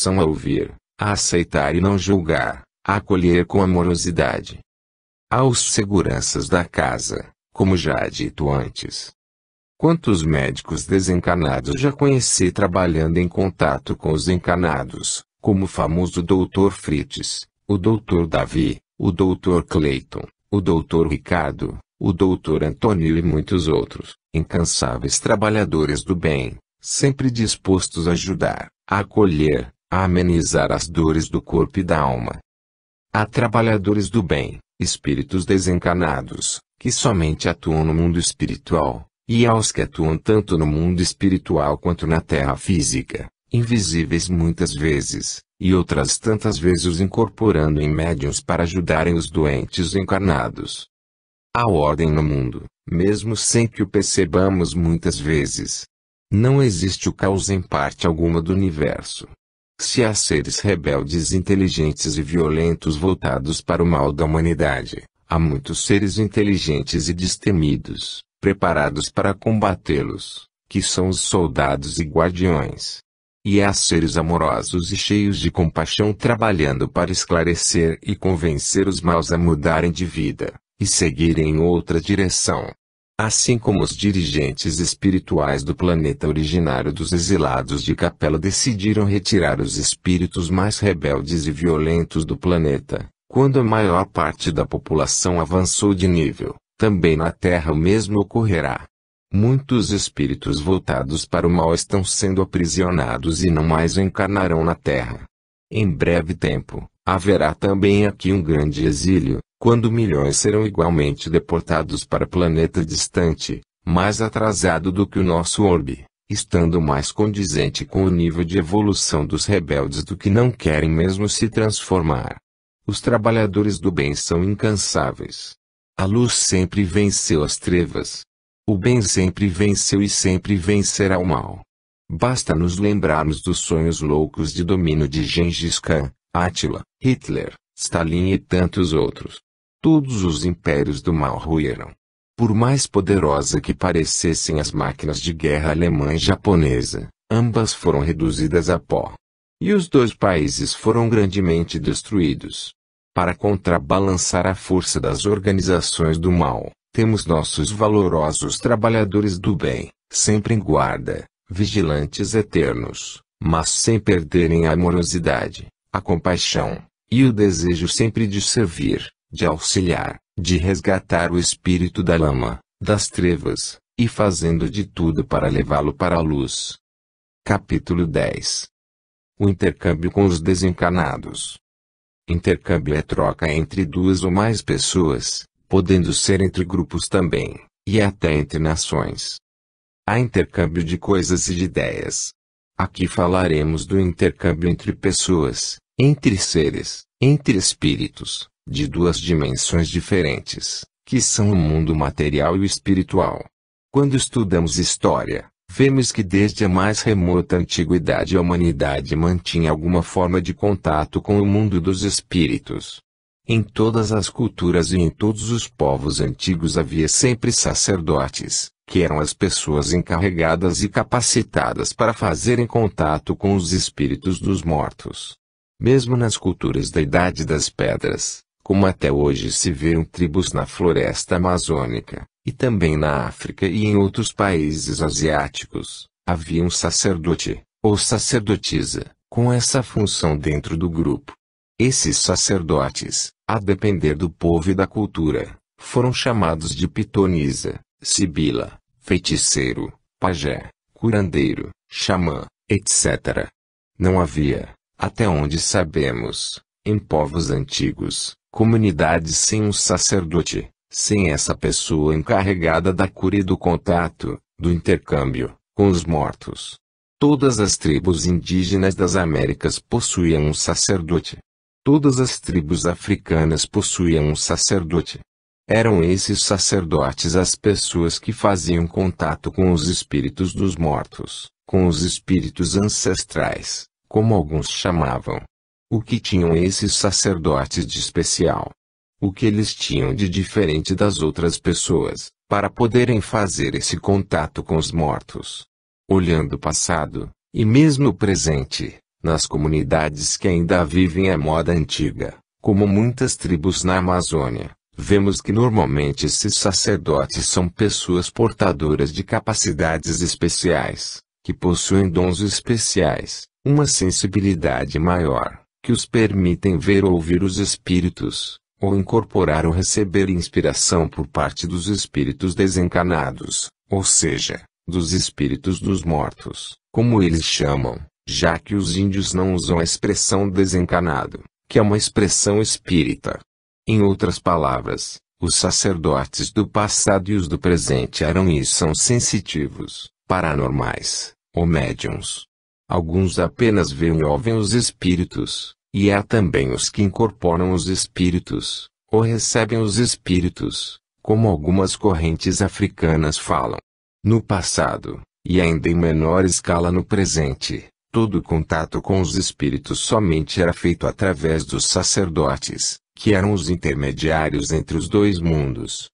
disposição a ouvir, a aceitar e não julgar, a acolher com amorosidade. Aos seguranças da casa, como já dito antes. Quantos médicos desencarnados já conheci trabalhando em contato com os encarnados, como o famoso Dr. Fritz, o Dr. Davi, o Dr. Clayton, o Dr. Ricardo, o Dr. Antônio e muitos outros, incansáveis trabalhadores do bem, sempre dispostos a ajudar, a acolher, a amenizar as dores do corpo e da alma. Há trabalhadores do bem, espíritos desencarnados, que somente atuam no mundo espiritual, e aos que atuam tanto no mundo espiritual quanto na terra física, invisíveis muitas vezes, e outras tantas vezes os incorporando em médiuns para ajudarem os doentes encarnados. Há ordem no mundo, mesmo sem que o percebamos muitas vezes. Não existe o caos em parte alguma do universo. Se há seres rebeldes, inteligentes e violentos voltados para o mal da humanidade, há muitos seres inteligentes e destemidos, preparados para combatê-los, que são os soldados e guardiões. E há seres amorosos e cheios de compaixão trabalhando para esclarecer e convencer os maus a mudarem de vida, e seguirem em outra direção. Assim como os dirigentes espirituais do planeta originário dos exilados de Capela decidiram retirar os espíritos mais rebeldes e violentos do planeta, quando a maior parte da população avançou de nível, também na Terra o mesmo ocorrerá. Muitos espíritos voltados para o mal estão sendo aprisionados e não mais encarnarão na Terra. Em breve tempo, haverá também aqui um grande exílio, quando milhões serão igualmente deportados para planeta distante, mais atrasado do que o nosso orbe, estando mais condizente com o nível de evolução dos rebeldes do que não querem mesmo se transformar. Os trabalhadores do bem são incansáveis. A luz sempre venceu as trevas. O bem sempre venceu e sempre vencerá o mal. Basta nos lembrarmos dos sonhos loucos de domínio de Gengis Khan, Átila, Hitler, Stalin e tantos outros. Todos os impérios do mal ruíram. Por mais poderosa que parecessem as máquinas de guerra alemã e japonesa, ambas foram reduzidas a pó. E os dois países foram grandemente destruídos. Para contrabalançar a força das organizações do mal, temos nossos valorosos trabalhadores do bem, sempre em guarda, vigilantes eternos, mas sem perderem a amorosidade, a compaixão, e o desejo sempre de servir, de auxiliar, de resgatar o espírito da lama, das trevas, e fazendo de tudo para levá-lo para a luz. Capítulo 10. O intercâmbio com os desencarnados. Intercâmbio é troca entre duas ou mais pessoas, podendo ser entre grupos também, e até entre nações. Há intercâmbio de coisas e de ideias. Aqui falaremos do intercâmbio entre pessoas, entre seres, entre espíritos, de duas dimensões diferentes, que são o mundo material e o espiritual. Quando estudamos história, vemos que desde a mais remota antiguidade a humanidade mantinha alguma forma de contato com o mundo dos espíritos. Em todas as culturas e em todos os povos antigos havia sempre sacerdotes, que eram as pessoas encarregadas e capacitadas para fazerem contato com os espíritos dos mortos. Mesmo nas culturas da Idade das Pedras, como até hoje se vêem tribos na floresta amazônica, e também na África e em outros países asiáticos, havia um sacerdote, ou sacerdotisa, com essa função dentro do grupo. Esses sacerdotes, a depender do povo e da cultura, foram chamados de pitonisa, sibila, feiticeiro, pajé, curandeiro, xamã, etc. Não havia, até onde sabemos, em povos antigos, comunidades sem um sacerdote, sem essa pessoa encarregada da cura e do contato, do intercâmbio, com os mortos. Todas as tribos indígenas das Américas possuíam um sacerdote. Todas as tribos africanas possuíam um sacerdote. Eram esses sacerdotes as pessoas que faziam contato com os espíritos dos mortos, com os espíritos ancestrais, como alguns chamavam. O que tinham esses sacerdotes de especial? O que eles tinham de diferente das outras pessoas, para poderem fazer esse contato com os mortos? Olhando o passado, e mesmo o presente, nas comunidades que ainda vivem a moda antiga, como muitas tribos na Amazônia, vemos que normalmente esses sacerdotes são pessoas portadoras de capacidades especiais, que possuem dons especiais, uma sensibilidade maior, que os permitem ver ou ouvir os espíritos, ou incorporar ou receber inspiração por parte dos espíritos desencarnados, ou seja, dos espíritos dos mortos, como eles chamam, já que os índios não usam a expressão desencarnado, que é uma expressão espírita. Em outras palavras, os sacerdotes do passado e os do presente eram e são sensitivos, paranormais, ou médiuns. Alguns apenas veem e ouvem os espíritos, e há também os que incorporam os espíritos, ou recebem os espíritos, como algumas correntes africanas falam. No passado, e ainda em menor escala no presente, todo contato com os espíritos somente era feito através dos sacerdotes, que eram os intermediários entre os dois mundos.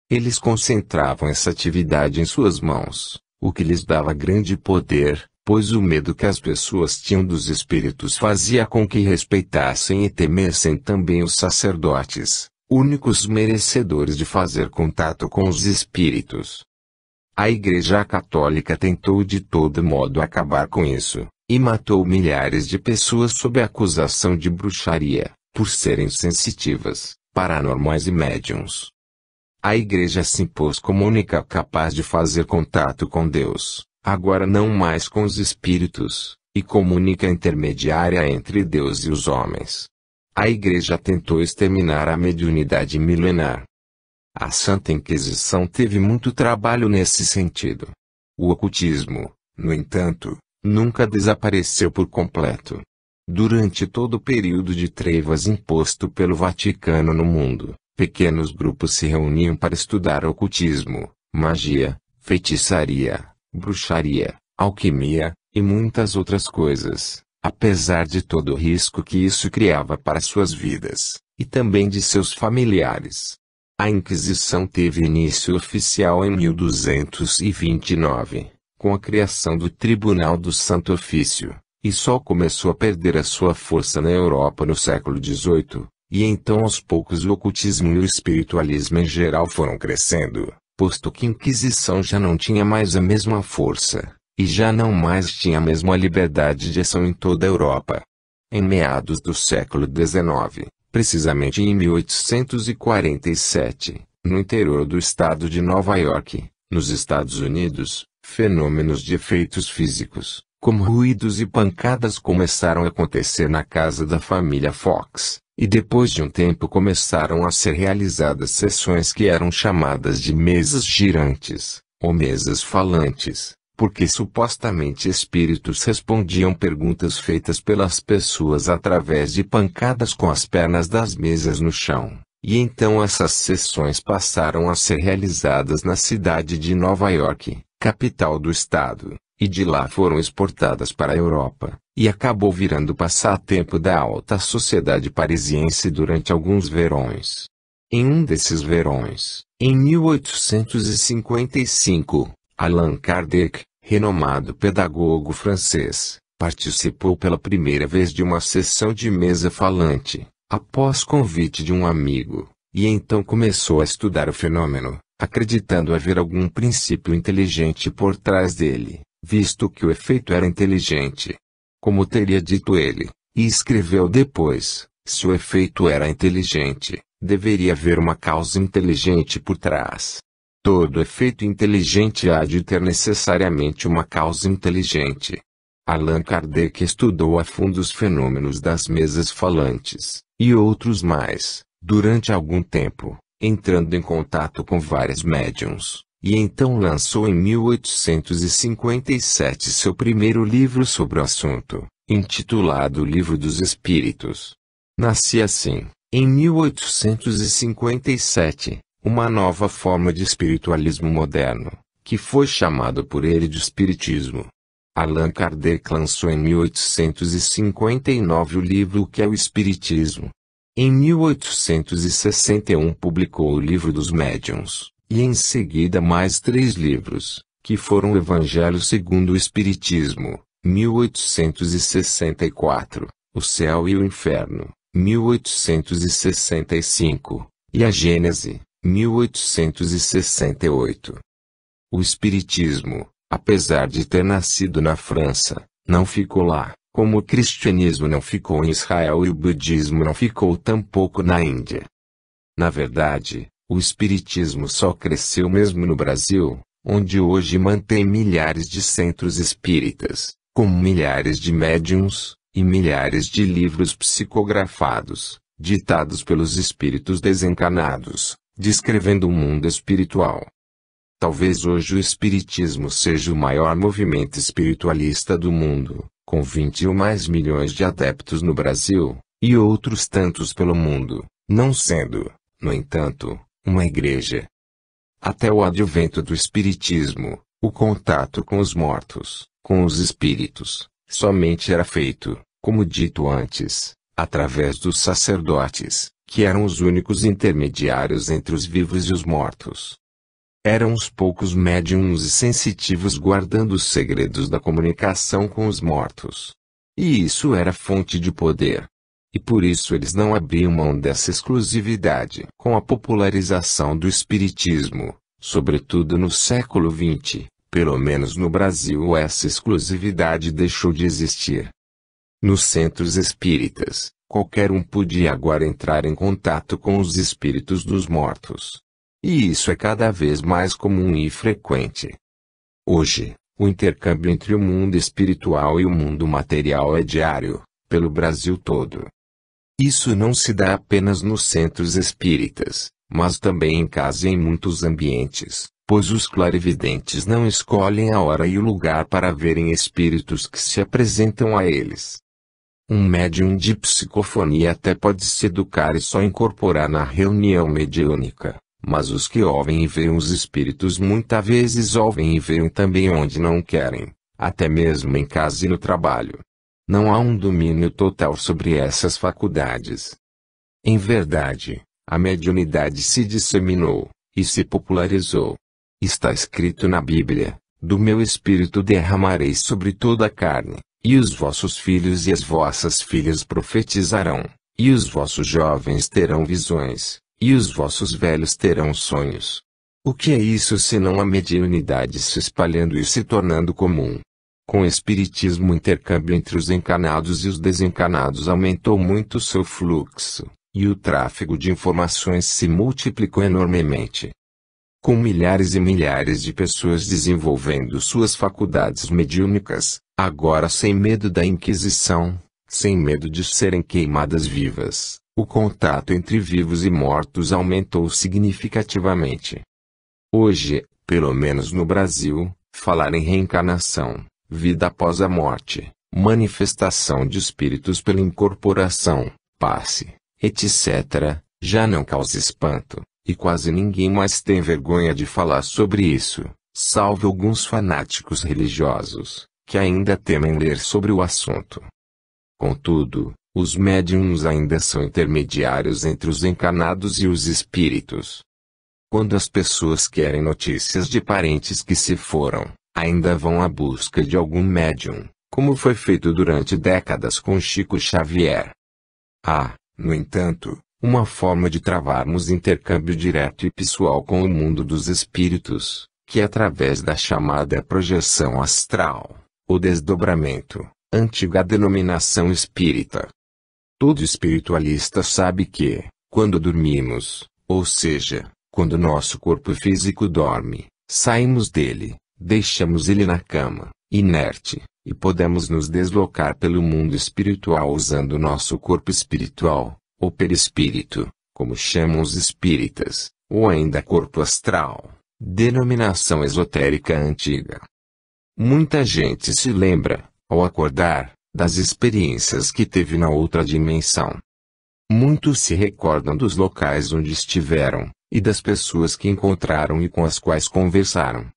Eles concentravam essa atividade em suas mãos, o que lhes dava grande poder, pois o medo que as pessoas tinham dos espíritos fazia com que respeitassem e temessem também os sacerdotes, únicos merecedores de fazer contato com os espíritos. A Igreja Católica tentou de todo modo acabar com isso, e matou milhares de pessoas sob a acusação de bruxaria, por serem sensitivas, paranormais e médiuns. A Igreja se impôs como única capaz de fazer contato com Deus, agora não mais com os espíritos, e como única intermediária entre Deus e os homens. A Igreja tentou exterminar a mediunidade milenar. A Santa Inquisição teve muito trabalho nesse sentido. O ocultismo, no entanto, nunca desapareceu por completo. Durante todo o período de trevas imposto pelo Vaticano no mundo, pequenos grupos se reuniam para estudar ocultismo, magia, feitiçaria, bruxaria, alquimia, e muitas outras coisas, apesar de todo o risco que isso criava para suas vidas, e também de seus familiares. A Inquisição teve início oficial em 1229, com a criação do Tribunal do Santo Ofício, e só começou a perder a sua força na Europa no século XVIII, e então aos poucos o ocultismo e o espiritualismo em geral foram crescendo, posto que a Inquisição já não tinha mais a mesma força, e já não mais tinha a mesma liberdade de ação em toda a Europa. Em meados do século XIX, precisamente em 1847, no interior do estado de Nova York, nos Estados Unidos, fenômenos de efeitos físicos, como ruídos e pancadas começaram a acontecer na casa da família Fox, e depois de um tempo começaram a ser realizadas sessões que eram chamadas de mesas girantes, ou mesas falantes, porque supostamente espíritos respondiam perguntas feitas pelas pessoas através de pancadas com as pernas das mesas no chão. E então essas sessões passaram a ser realizadas na cidade de Nova York, capital do estado, e de lá foram exportadas para a Europa, e acabou virando passatempo da alta sociedade parisiense durante alguns verões. Em um desses verões, em 1855, Allan Kardec, renomado pedagogo francês, participou pela primeira vez de uma sessão de mesa falante, após convite de um amigo, e então começou a estudar o fenômeno, acreditando haver algum princípio inteligente por trás dele, visto que o efeito era inteligente. Como teria dito ele, e escreveu depois, se o efeito era inteligente, deveria haver uma causa inteligente por trás. Todo efeito inteligente há de ter necessariamente uma causa inteligente. Allan Kardec estudou a fundo os fenômenos das mesas falantes, e outros mais, durante algum tempo, entrando em contato com vários médiuns, e então lançou em 1857 seu primeiro livro sobre o assunto, intitulado Livro dos Espíritos. Nascia assim, em 1857, uma nova forma de espiritualismo moderno, que foi chamado por ele de espiritismo. Allan Kardec lançou em 1859 o livro O que é o Espiritismo. Em 1861 publicou o Livro dos Médiuns, e em seguida mais 3 livros, que foram o Evangelho segundo o Espiritismo, 1864, O Céu e o Inferno, 1865, e a Gênese, 1868. O Espiritismo, apesar de ter nascido na França, não ficou lá, como o cristianismo não ficou em Israel e o budismo não ficou tampouco na Índia. Na verdade, o Espiritismo só cresceu mesmo no Brasil, onde hoje mantém milhares de centros espíritas, com milhares de médiuns, e milhares de livros psicografados, ditados pelos espíritos desencarnados, descrevendo o mundo espiritual. Talvez hoje o Espiritismo seja o maior movimento espiritualista do mundo, com 20 ou mais milhões de adeptos no Brasil, e outros tantos pelo mundo, não sendo, no entanto, uma igreja. Até o advento do Espiritismo, o contato com os mortos, com os espíritos, somente era feito, como dito antes, através dos sacerdotes, que eram os únicos intermediários entre os vivos e os mortos. Eram os poucos médiuns e sensitivos guardando os segredos da comunicação com os mortos. E isso era fonte de poder. E por isso eles não abriam mão dessa exclusividade. Com a popularização do Espiritismo, sobretudo no século XX, pelo menos no Brasil, essa exclusividade deixou de existir. Nos centros espíritas, qualquer um podia agora entrar em contato com os espíritos dos mortos. E isso é cada vez mais comum e frequente. Hoje, o intercâmbio entre o mundo espiritual e o mundo material é diário, pelo Brasil todo. Isso não se dá apenas nos centros espíritas, mas também em casa e em muitos ambientes, pois os clarividentes não escolhem a hora e o lugar para verem espíritos que se apresentam a eles. Um médium de psicofonia até pode se educar e só incorporar na reunião mediúnica, mas os que ouvem e veem os espíritos muitas vezes ouvem e veem também onde não querem, até mesmo em casa e no trabalho. Não há um domínio total sobre essas faculdades. Em verdade, a mediunidade se disseminou, e se popularizou. Está escrito na Bíblia: do meu espírito derramarei sobre toda a carne, e os vossos filhos e as vossas filhas profetizarão, e os vossos jovens terão visões, e os vossos velhos terão sonhos. O que é isso senão a mediunidade se espalhando e se tornando comum? Com o Espiritismo, o intercâmbio entre os encarnados e os desencarnados aumentou muito seu fluxo, e o tráfego de informações se multiplicou enormemente. Com milhares e milhares de pessoas desenvolvendo suas faculdades mediúnicas, agora sem medo da Inquisição, sem medo de serem queimadas vivas, o contato entre vivos e mortos aumentou significativamente. Hoje, pelo menos no Brasil, falar em reencarnação, vida após a morte, manifestação de espíritos pela incorporação, passe, etc., já não causa espanto, e quase ninguém mais tem vergonha de falar sobre isso, salvo alguns fanáticos religiosos, que ainda temem ler sobre o assunto. Contudo, os médiuns ainda são intermediários entre os encarnados e os espíritos. Quando as pessoas querem notícias de parentes que se foram, ainda vão à busca de algum médium, como foi feito durante décadas com Chico Xavier. Há, no entanto, uma forma de travarmos intercâmbio direto e pessoal com o mundo dos espíritos, que é através da chamada projeção astral, ou desdobramento, antiga denominação espírita. Todo espiritualista sabe que, quando dormimos, ou seja, quando nosso corpo físico dorme, saímos dele, deixamos ele na cama, inerte, e podemos nos deslocar pelo mundo espiritual usando nosso corpo espiritual, ou perispírito, como chamam os espíritas, ou ainda corpo astral, denominação esotérica antiga. Muita gente se lembra, ao acordar, das experiências que teve na outra dimensão. Muitos se recordam dos locais onde estiveram, e das pessoas que encontraram e com as quais conversaram.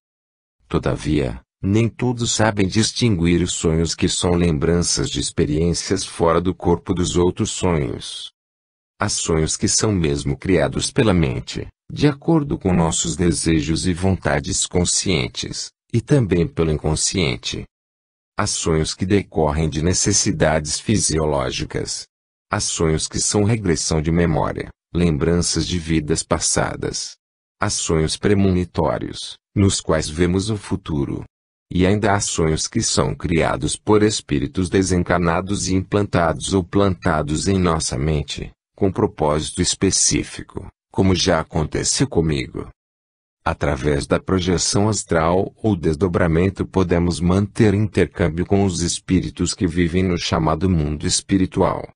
Todavia, nem todos sabem distinguir os sonhos que são lembranças de experiências fora do corpo dos outros sonhos. Há sonhos que são mesmo criados pela mente, de acordo com nossos desejos e vontades conscientes, e também pelo inconsciente. Há sonhos que decorrem de necessidades fisiológicas. Há sonhos que são regressão de memória, lembranças de vidas passadas. Há sonhos premonitórios, nos quais vemos o futuro. E ainda há sonhos que são criados por espíritos desencarnados e implantados ou plantados em nossa mente, com propósito específico, como já aconteceu comigo. Através da projeção astral ou desdobramento podemos manter intercâmbio com os espíritos que vivem no chamado mundo espiritual.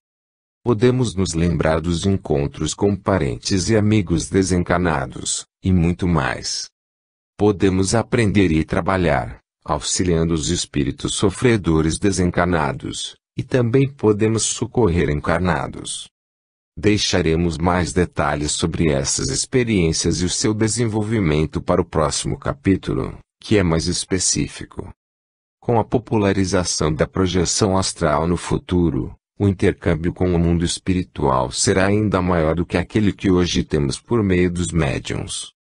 Podemos nos lembrar dos encontros com parentes e amigos desencarnados, e muito mais. Podemos aprender e trabalhar, auxiliando os espíritos sofredores desencarnados, e também podemos socorrer encarnados. Deixaremos mais detalhes sobre essas experiências e o seu desenvolvimento para o próximo capítulo, que é mais específico. Com a popularização da projeção astral no futuro, o intercâmbio com o mundo espiritual será ainda maior do que aquele que hoje temos por meio dos médiuns.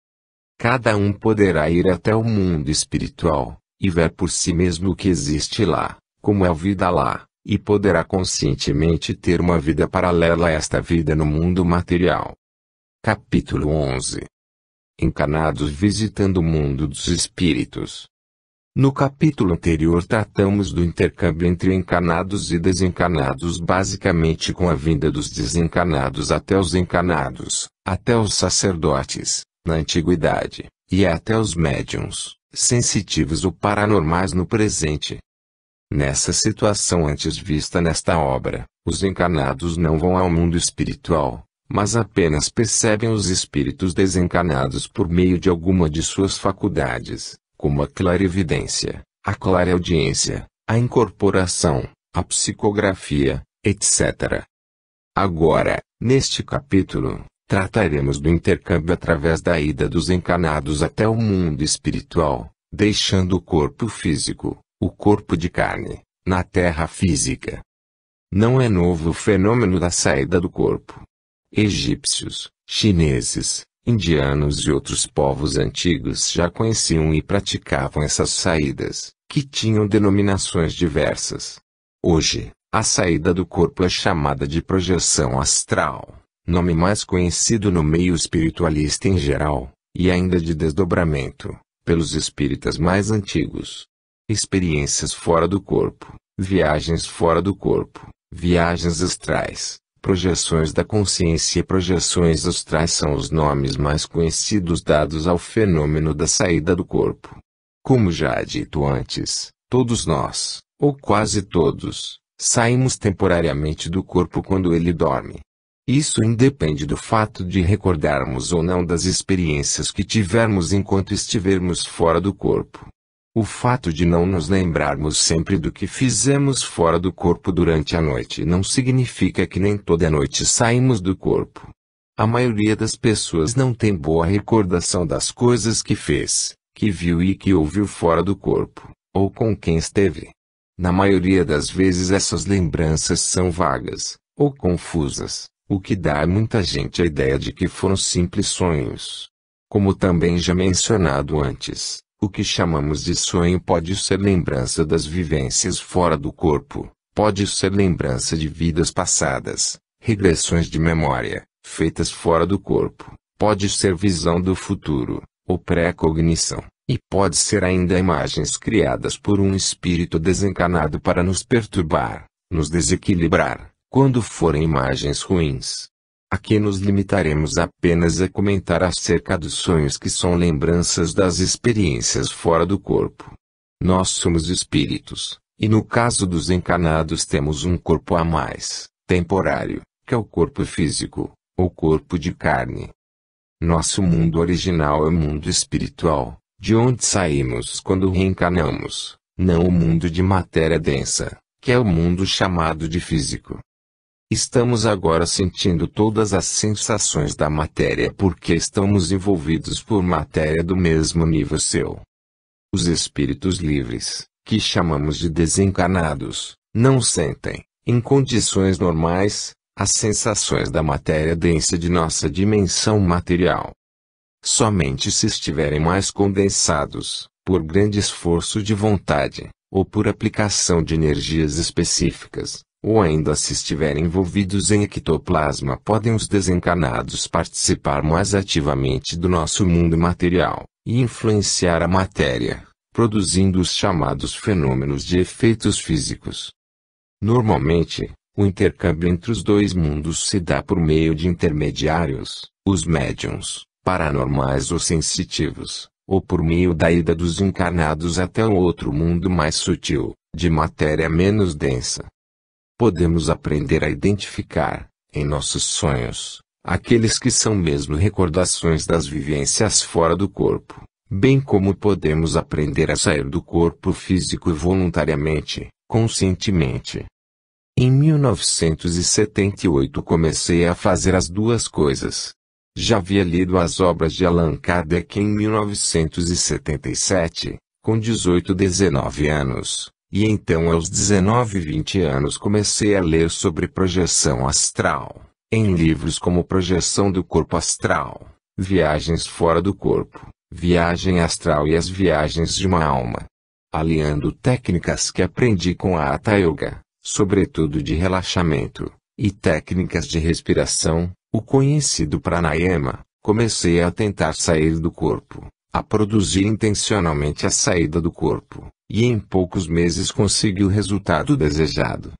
Cada um poderá ir até o mundo espiritual, e ver por si mesmo o que existe lá, como é a vida lá, e poderá conscientemente ter uma vida paralela a esta vida no mundo material. Capítulo 11. Encarnados visitando o mundo dos espíritos. No capítulo anterior tratamos do intercâmbio entre encarnados e desencarnados, basicamente com a vinda dos desencarnados até os encarnados, até os sacerdotes, na antiguidade, e até os médiuns, sensitivos ou paranormais no presente. Nessa situação antes vista nesta obra, os encarnados não vão ao mundo espiritual, mas apenas percebem os espíritos desencarnados por meio de alguma de suas faculdades, como a clarividência, a clareaudiência, a incorporação, a psicografia, etc. Agora, neste capítulo, trataremos do intercâmbio através da ida dos encarnados até o mundo espiritual, deixando o corpo físico, o corpo de carne, na terra física. Não é novo o fenômeno da saída do corpo. Egípcios, chineses, indianos e outros povos antigos já conheciam e praticavam essas saídas, que tinham denominações diversas. Hoje, a saída do corpo é chamada de projeção astral, nome mais conhecido no meio espiritualista em geral, e ainda de desdobramento, pelos espíritas mais antigos. Experiências fora do corpo, viagens fora do corpo, viagens astrais, projeções da consciência e projeções astrais são os nomes mais conhecidos dados ao fenômeno da saída do corpo. Como já dito antes, todos nós, ou quase todos, saímos temporariamente do corpo quando ele dorme. Isso independe do fato de recordarmos ou não das experiências que tivermos enquanto estivermos fora do corpo. O fato de não nos lembrarmos sempre do que fizemos fora do corpo durante a noite não significa que nem toda noite saímos do corpo. A maioria das pessoas não tem boa recordação das coisas que fez, que viu e que ouviu fora do corpo, ou com quem esteve. Na maioria das vezes essas lembranças são vagas, ou confusas, o que dá a muita gente a ideia de que foram simples sonhos. Como também já mencionado antes, o que chamamos de sonho pode ser lembrança das vivências fora do corpo, pode ser lembrança de vidas passadas, regressões de memória, feitas fora do corpo, pode ser visão do futuro, ou pré-cognição, e pode ser ainda imagens criadas por um espírito desencarnado para nos perturbar, nos desequilibrar, quando forem imagens ruins. Aqui nos limitaremos apenas a comentar acerca dos sonhos que são lembranças das experiências fora do corpo. Nós somos espíritos, e no caso dos encarnados temos um corpo a mais, temporário, que é o corpo físico, ou corpo de carne. Nosso mundo original é o mundo espiritual, de onde saímos quando reencarnamos, não o mundo de matéria densa, que é o mundo chamado de físico. Estamos agora sentindo todas as sensações da matéria porque estamos envolvidos por matéria do mesmo nível seu. Os espíritos livres, que chamamos de desencarnados, não sentem, em condições normais, as sensações da matéria densa de nossa dimensão material. Somente se estiverem mais condensados, por grande esforço de vontade, ou por aplicação de energias específicas, ou ainda se estiverem envolvidos em ectoplasma, podem os desencarnados participar mais ativamente do nosso mundo material, e influenciar a matéria, produzindo os chamados fenômenos de efeitos físicos. Normalmente, o intercâmbio entre os dois mundos se dá por meio de intermediários, os médiuns, paranormais ou sensitivos, ou por meio da ida dos encarnados até o outro mundo mais sutil, de matéria menos densa. Podemos aprender a identificar, em nossos sonhos, aqueles que são mesmo recordações das vivências fora do corpo, bem como podemos aprender a sair do corpo físico voluntariamente, conscientemente. Em 1978 comecei a fazer as duas coisas. Já havia lido as obras de Allan Kardec em 1977, com 19 anos, e então aos 19 anos comecei a ler sobre projeção astral, em livros como Projeção do Corpo Astral, Viagens Fora do Corpo, Viagem Astral e As Viagens de uma Alma. Aliando técnicas que aprendi com a Hatha Yoga, sobretudo de relaxamento, e técnicas de respiração, o conhecido pranayama, comecei a tentar sair do corpo, a produzir intencionalmente a saída do corpo, e em poucos meses consegui o resultado desejado.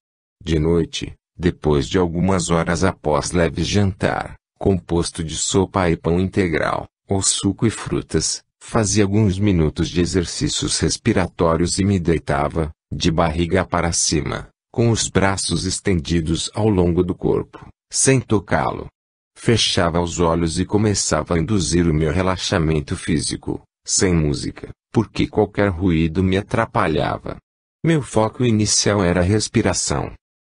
De noite, depois de algumas horas após leve jantar, composto de sopa e pão integral, ou suco e frutas, fazia alguns minutos de exercícios respiratórios e me deitava, de barriga para cima, com os braços estendidos ao longo do corpo, sem tocá-lo. Fechava os olhos e começava a induzir o meu relaxamento físico, sem música, porque qualquer ruído me atrapalhava. Meu foco inicial era a respiração.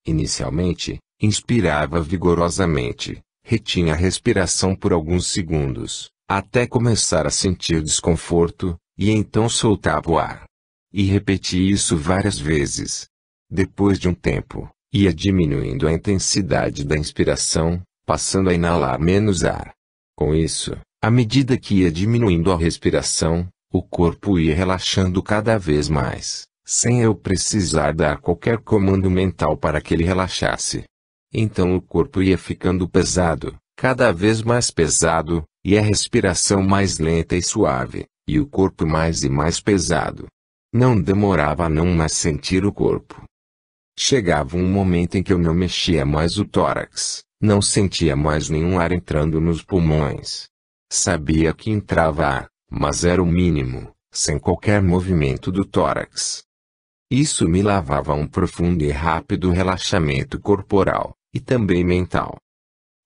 Inicialmente, inspirava vigorosamente, retinha a respiração por alguns segundos, até começar a sentir desconforto, e então soltava o ar. E repeti isso várias vezes. Depois de um tempo, ia diminuindo a intensidade da inspiração, passando a inalar menos ar. Com isso, à medida que ia diminuindo a respiração, o corpo ia relaxando cada vez mais, sem eu precisar dar qualquer comando mental para que ele relaxasse. Então o corpo ia ficando pesado, cada vez mais pesado, e a respiração mais lenta e suave, e o corpo mais e mais pesado. Não demorava a não mais sentir o corpo. Chegava um momento em que eu não mexia mais o tórax, não sentia mais nenhum ar entrando nos pulmões. Sabia que entrava ar, mas era o mínimo, sem qualquer movimento do tórax. Isso me levava a um profundo e rápido relaxamento corporal, e também mental.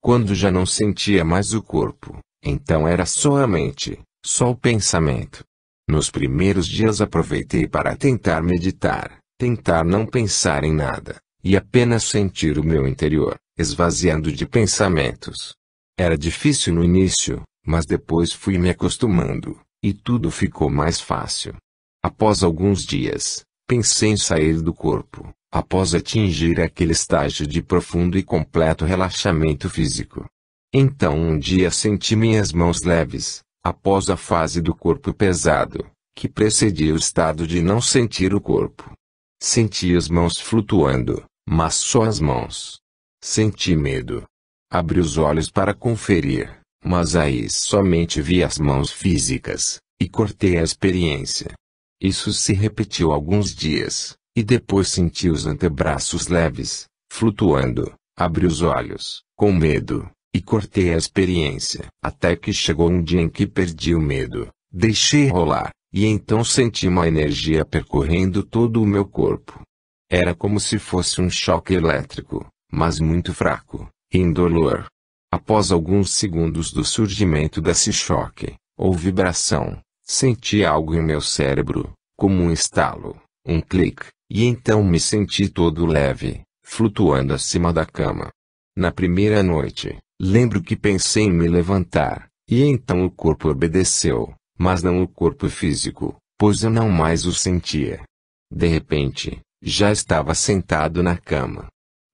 Quando já não sentia mais o corpo, então era só a mente, só o pensamento. Nos primeiros dias aproveitei para tentar meditar, tentar não pensar em nada, e apenas sentir o meu interior, esvaziando de pensamentos. Era difícil no início, mas depois fui me acostumando, e tudo ficou mais fácil. Após alguns dias, pensei em sair do corpo, após atingir aquele estágio de profundo e completo relaxamento físico. Então um dia senti minhas mãos leves, após a fase do corpo pesado, que precedia o estado de não sentir o corpo. Senti as mãos flutuando, mas só as mãos. Senti medo. Abri os olhos para conferir, mas aí somente vi as mãos físicas, e cortei a experiência. Isso se repetiu alguns dias, e depois senti os antebraços leves, flutuando. Abri os olhos, com medo, e cortei a experiência. Até que chegou um dia em que perdi o medo, deixei rolar, e então senti uma energia percorrendo todo o meu corpo. Era como se fosse um choque elétrico, mas muito fraco, indolor. Após alguns segundos do surgimento desse choque, ou vibração, senti algo em meu cérebro, como um estalo, um clique, e então me senti todo leve, flutuando acima da cama. Na primeira noite, lembro que pensei em me levantar, e então o corpo obedeceu, mas não o corpo físico, pois eu não mais o sentia. De repente, já estava sentado na cama.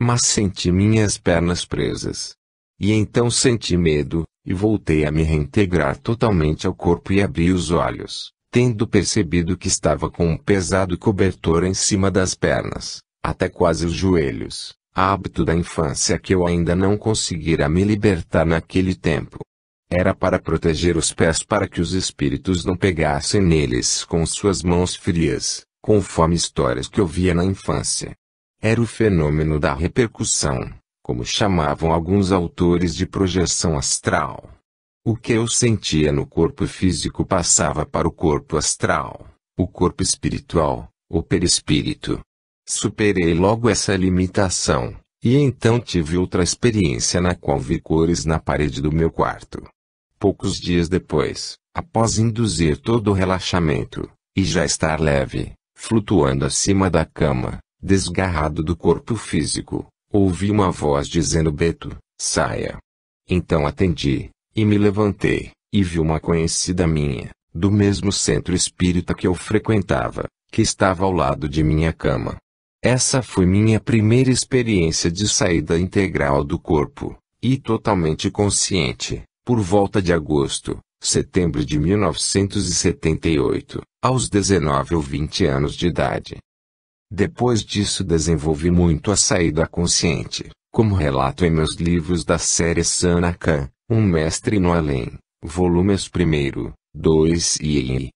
Mas senti minhas pernas presas. E então senti medo, e voltei a me reintegrar totalmente ao corpo e abri os olhos, Tendo percebido que estava com um pesado cobertor em cima das pernas, até quase os joelhos, hábito da infância que eu ainda não conseguira me libertar naquele tempo. Era para proteger os pés para que os espíritos não pegassem neles com suas mãos frias, conforme histórias que eu via na infância. Era o fenômeno da repercussão, como chamavam alguns autores de projeção astral. O que eu sentia no corpo físico passava para o corpo astral, o corpo espiritual, o perispírito. Superei logo essa limitação, e então tive outra experiência na qual vi cores na parede do meu quarto. Poucos dias depois, após induzir todo o relaxamento, e já estar leve, flutuando acima da cama, desgarrado do corpo físico, ouvi uma voz dizendo: Beto, saia. Então atendi. E me levantei, e vi uma conhecida minha, do mesmo centro espírita que eu frequentava, que estava ao lado de minha cama. Essa foi minha primeira experiência de saída integral do corpo, e totalmente consciente, por volta de agosto, setembro de 1978, aos 19 ou 20 anos de idade. Depois disso desenvolvi muito a saída consciente, como relato em meus livros da série Sanakan, Um Mestre no Além, volumes 1, 2 e.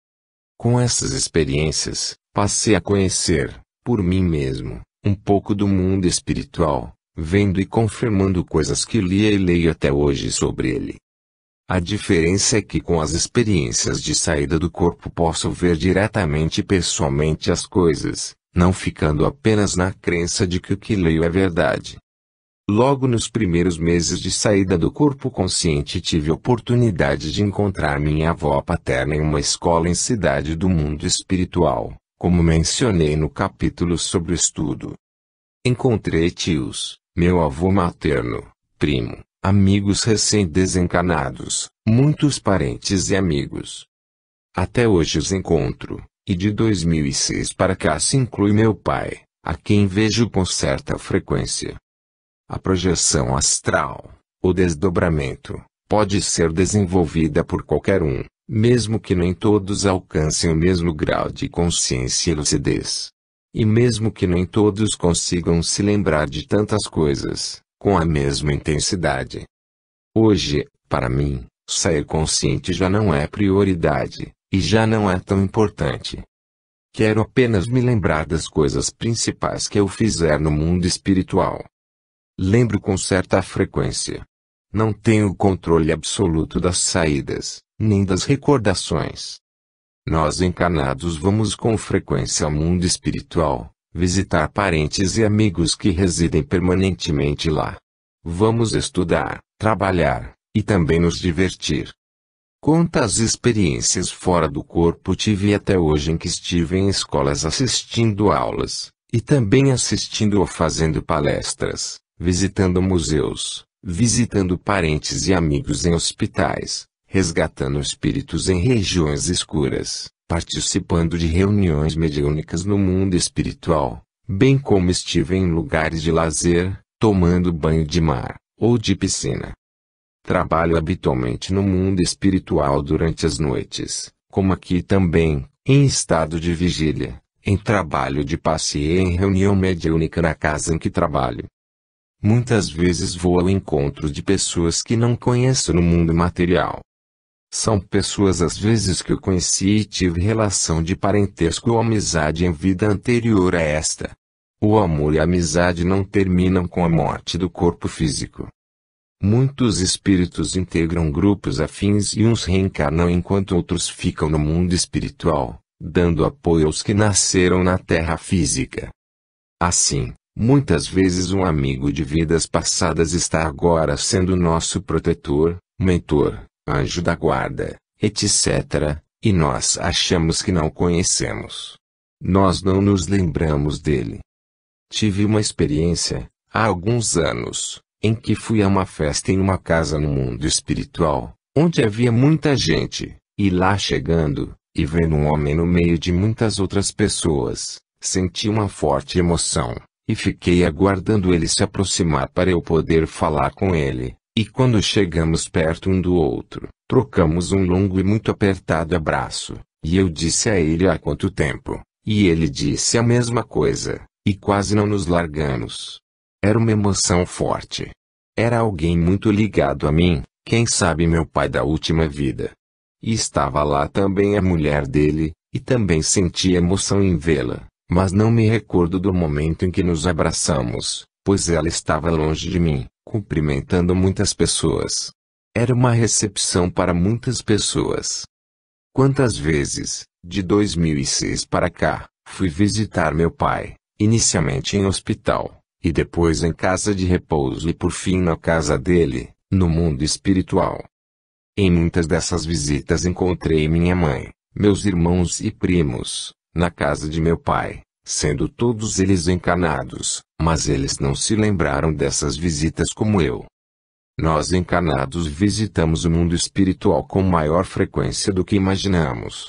Com essas experiências, passei a conhecer, por mim mesmo, um pouco do mundo espiritual, vendo e confirmando coisas que lia e leio até hoje sobre ele. A diferença é que com as experiências de saída do corpo posso ver diretamente e pessoalmente as coisas, não ficando apenas na crença de que o que leio é verdade. Logo nos primeiros meses de saída do corpo consciente tive oportunidade de encontrar minha avó paterna em uma escola em cidade do mundo espiritual, como mencionei no capítulo sobre o estudo. Encontrei tios, meu avô materno, primo, amigos recém-desencarnados, muitos parentes e amigos. Até hoje os encontro, e de 2006 para cá se inclui meu pai, a quem vejo com certa frequência. A projeção astral, o desdobramento, pode ser desenvolvida por qualquer um, mesmo que nem todos alcancem o mesmo grau de consciência e lucidez. E mesmo que nem todos consigam se lembrar de tantas coisas, com a mesma intensidade. Hoje, para mim, sair consciente já não é prioridade, e já não é tão importante. Quero apenas me lembrar das coisas principais que eu fizer no mundo espiritual. Lembro com certa frequência. Não tenho controle absoluto das saídas, nem das recordações. Nós encarnados vamos com frequência ao mundo espiritual, visitar parentes e amigos que residem permanentemente lá. Vamos estudar, trabalhar, e também nos divertir. Quantas experiências fora do corpo tive até hoje em que estive em escolas assistindo aulas, e também assistindo ou fazendo palestras, visitando museus, visitando parentes e amigos em hospitais, resgatando espíritos em regiões escuras, participando de reuniões mediúnicas no mundo espiritual, bem como estive em lugares de lazer, tomando banho de mar, ou de piscina. Trabalho habitualmente no mundo espiritual durante as noites, como aqui também, em estado de vigília, em trabalho de passe e em reunião mediúnica na casa em que trabalho. Muitas vezes vou ao encontro de pessoas que não conheço no mundo material. São pessoas às vezes que eu conheci e tive relação de parentesco ou amizade em vida anterior a esta. O amor e a amizade não terminam com a morte do corpo físico. Muitos espíritos integram grupos afins e uns reencarnam enquanto outros ficam no mundo espiritual, dando apoio aos que nasceram na terra física. Assim, muitas vezes um amigo de vidas passadas está agora sendo nosso protetor, mentor, anjo da guarda, etc., e nós achamos que não o conhecemos. Nós não nos lembramos dele. Tive uma experiência, há alguns anos, em que fui a uma festa em uma casa no mundo espiritual, onde havia muita gente, e lá chegando, e vendo um homem no meio de muitas outras pessoas, senti uma forte emoção, e fiquei aguardando ele se aproximar para eu poder falar com ele, e quando chegamos perto um do outro, Trocamos um longo e muito apertado abraço, e eu disse a ele há quanto tempo, e ele disse a mesma coisa, e quase não nos largamos. Era uma emoção forte. Era alguém muito ligado a mim, quem sabe meu pai da última vida. E estava lá também a mulher dele, e também senti emoção em vê-la, mas não me recordo do momento em que nos abraçamos, pois ela estava longe de mim, cumprimentando muitas pessoas. Era uma recepção para muitas pessoas. Quantas vezes, de 2006 para cá, fui visitar meu pai, inicialmente em hospital, e depois em casa de repouso e por fim na casa dele, no mundo espiritual. Em muitas dessas visitas encontrei minha mãe, meus irmãos e primos, na casa de meu pai, sendo todos eles encarnados, mas eles não se lembraram dessas visitas como eu. Nós encarnados visitamos o mundo espiritual com maior frequência do que imaginamos.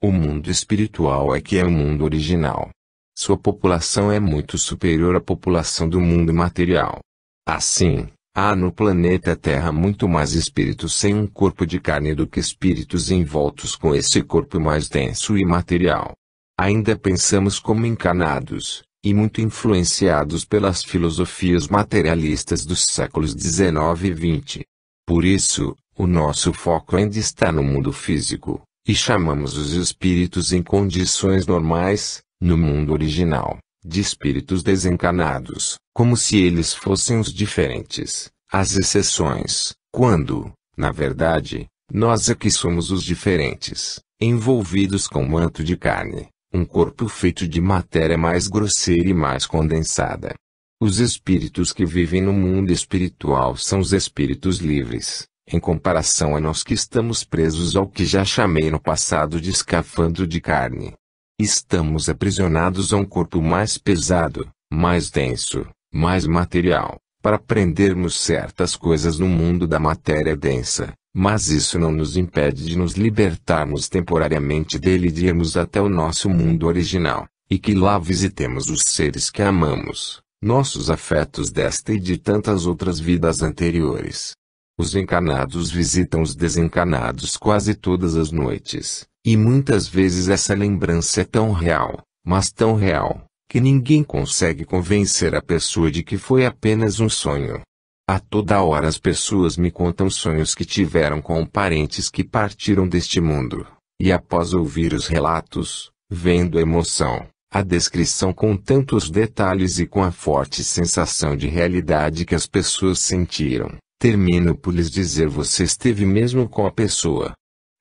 O mundo espiritual é que é o mundo original. Sua população é muito superior à população do mundo material. Assim, há no planeta Terra muito mais espíritos sem um corpo de carne do que espíritos envoltos com esse corpo mais denso e material. Ainda pensamos como encarnados, e muito influenciados pelas filosofias materialistas dos séculos XIX e XX. Por isso, o nosso foco ainda está no mundo físico, e chamamos os espíritos em condições normais, no mundo original, de espíritos desencarnados, como se eles fossem os diferentes, as exceções, quando, na verdade, nós é que somos os diferentes, envolvidos com manto de carne. Um corpo feito de matéria mais grosseira e mais condensada. Os espíritos que vivem no mundo espiritual são os espíritos livres, em comparação a nós que estamos presos ao que já chamei no passado de escafandro de carne. Estamos aprisionados a um corpo mais pesado, mais denso, mais material, para aprendermos certas coisas no mundo da matéria densa. Mas isso não nos impede de nos libertarmos temporariamente dele e de irmos até o nosso mundo original, e que lá visitemos os seres que amamos, nossos afetos desta e de tantas outras vidas anteriores. Os encarnados visitam os desencarnados quase todas as noites, e muitas vezes essa lembrança é tão real, mas tão real, que ninguém consegue convencer a pessoa de que foi apenas um sonho. A toda hora as pessoas me contam sonhos que tiveram com parentes que partiram deste mundo, e após ouvir os relatos, vendo a emoção, a descrição com tantos detalhes e com a forte sensação de realidade que as pessoas sentiram, termino por lhes dizer: você esteve mesmo com a pessoa.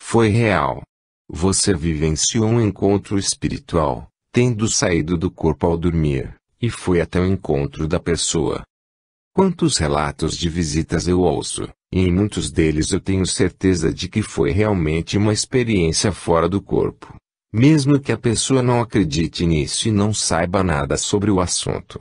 Foi real. Você vivenciou um encontro espiritual, tendo saído do corpo ao dormir, e foi até o encontro da pessoa. Quantos relatos de visitas eu ouço, e em muitos deles eu tenho certeza de que foi realmente uma experiência fora do corpo, mesmo que a pessoa não acredite nisso e não saiba nada sobre o assunto.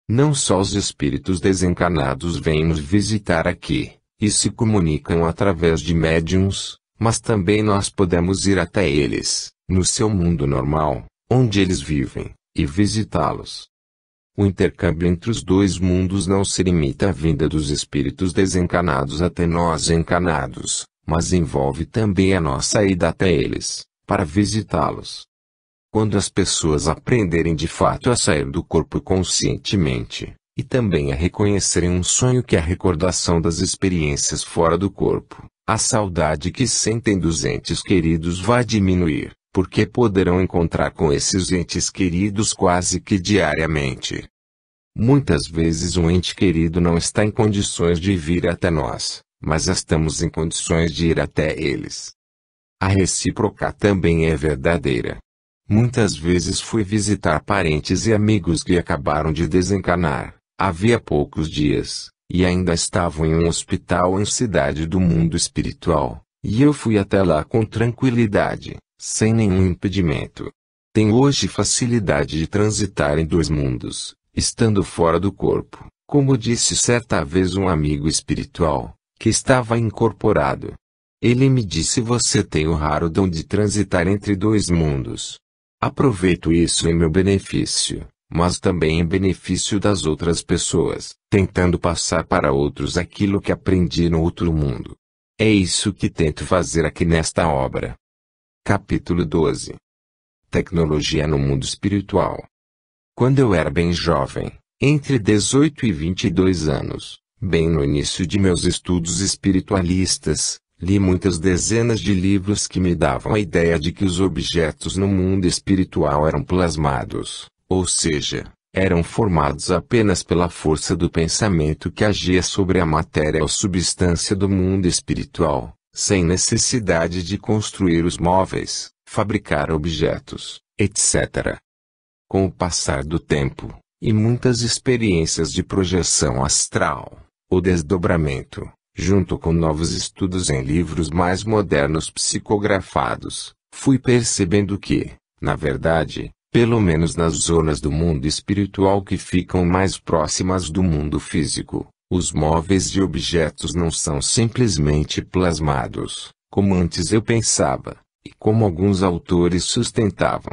Não só os espíritos desencarnados vêm nos visitar aqui, e se comunicam através de médiuns, mas também nós podemos ir até eles, no seu mundo normal, onde eles vivem, e visitá-los. O intercâmbio entre os dois mundos não se limita à vinda dos espíritos desencarnados até nós encarnados, mas envolve também a nossa ida até eles, para visitá-los. Quando as pessoas aprenderem de fato a sair do corpo conscientemente, e também a reconhecerem um sonho que é a recordação das experiências fora do corpo, a saudade que sentem dos entes queridos vai diminuir, porque poderão encontrar com esses entes queridos quase que diariamente. Muitas vezes um ente querido não está em condições de vir até nós, mas estamos em condições de ir até eles. A recíproca também é verdadeira. Muitas vezes fui visitar parentes e amigos que acabaram de desencarnar, havia poucos dias, e ainda estavam em um hospital em cidade do mundo espiritual, e eu fui até lá com tranquilidade, sem nenhum impedimento. Tenho hoje facilidade de transitar em dois mundos, estando fora do corpo, como disse certa vez um amigo espiritual, que estava incorporado. Ele me disse: você tem o raro dom de transitar entre dois mundos. Aproveito isso em meu benefício, mas também em benefício das outras pessoas, tentando passar para outros aquilo que aprendi no outro mundo. É isso que tento fazer aqui nesta obra. Capítulo 12. Tecnologia no mundo espiritual. Quando eu era bem jovem, entre 18 e 22 anos, bem no início de meus estudos espiritualistas, li muitas dezenas de livros que me davam a ideia de que os objetos no mundo espiritual eram plasmados, ou seja, eram formados apenas pela força do pensamento que agia sobre a matéria ou substância do mundo espiritual, sem necessidade de construir os móveis, fabricar objetos, etc. Com o passar do tempo, e muitas experiências de projeção astral, o desdobramento, junto com novos estudos em livros mais modernos psicografados, fui percebendo que, na verdade, pelo menos nas zonas do mundo espiritual que ficam mais próximas do mundo físico, os móveis de objetos não são simplesmente plasmados, como antes eu pensava, e como alguns autores sustentavam.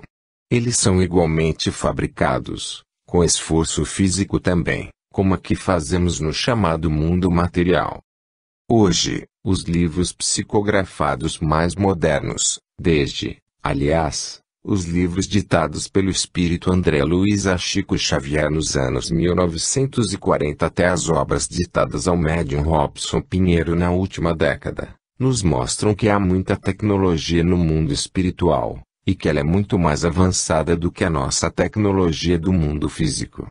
Eles são igualmente fabricados, com esforço físico também, como aqui fazemos no chamado mundo material. Hoje, os livros psicografados mais modernos, aliás, os livros ditados pelo espírito André Luiz a Chico Xavier nos anos 1940 até as obras ditadas ao médium Robson Pinheiro na última década, nos mostram que há muita tecnologia no mundo espiritual, e que ela é muito mais avançada do que a nossa tecnologia do mundo físico.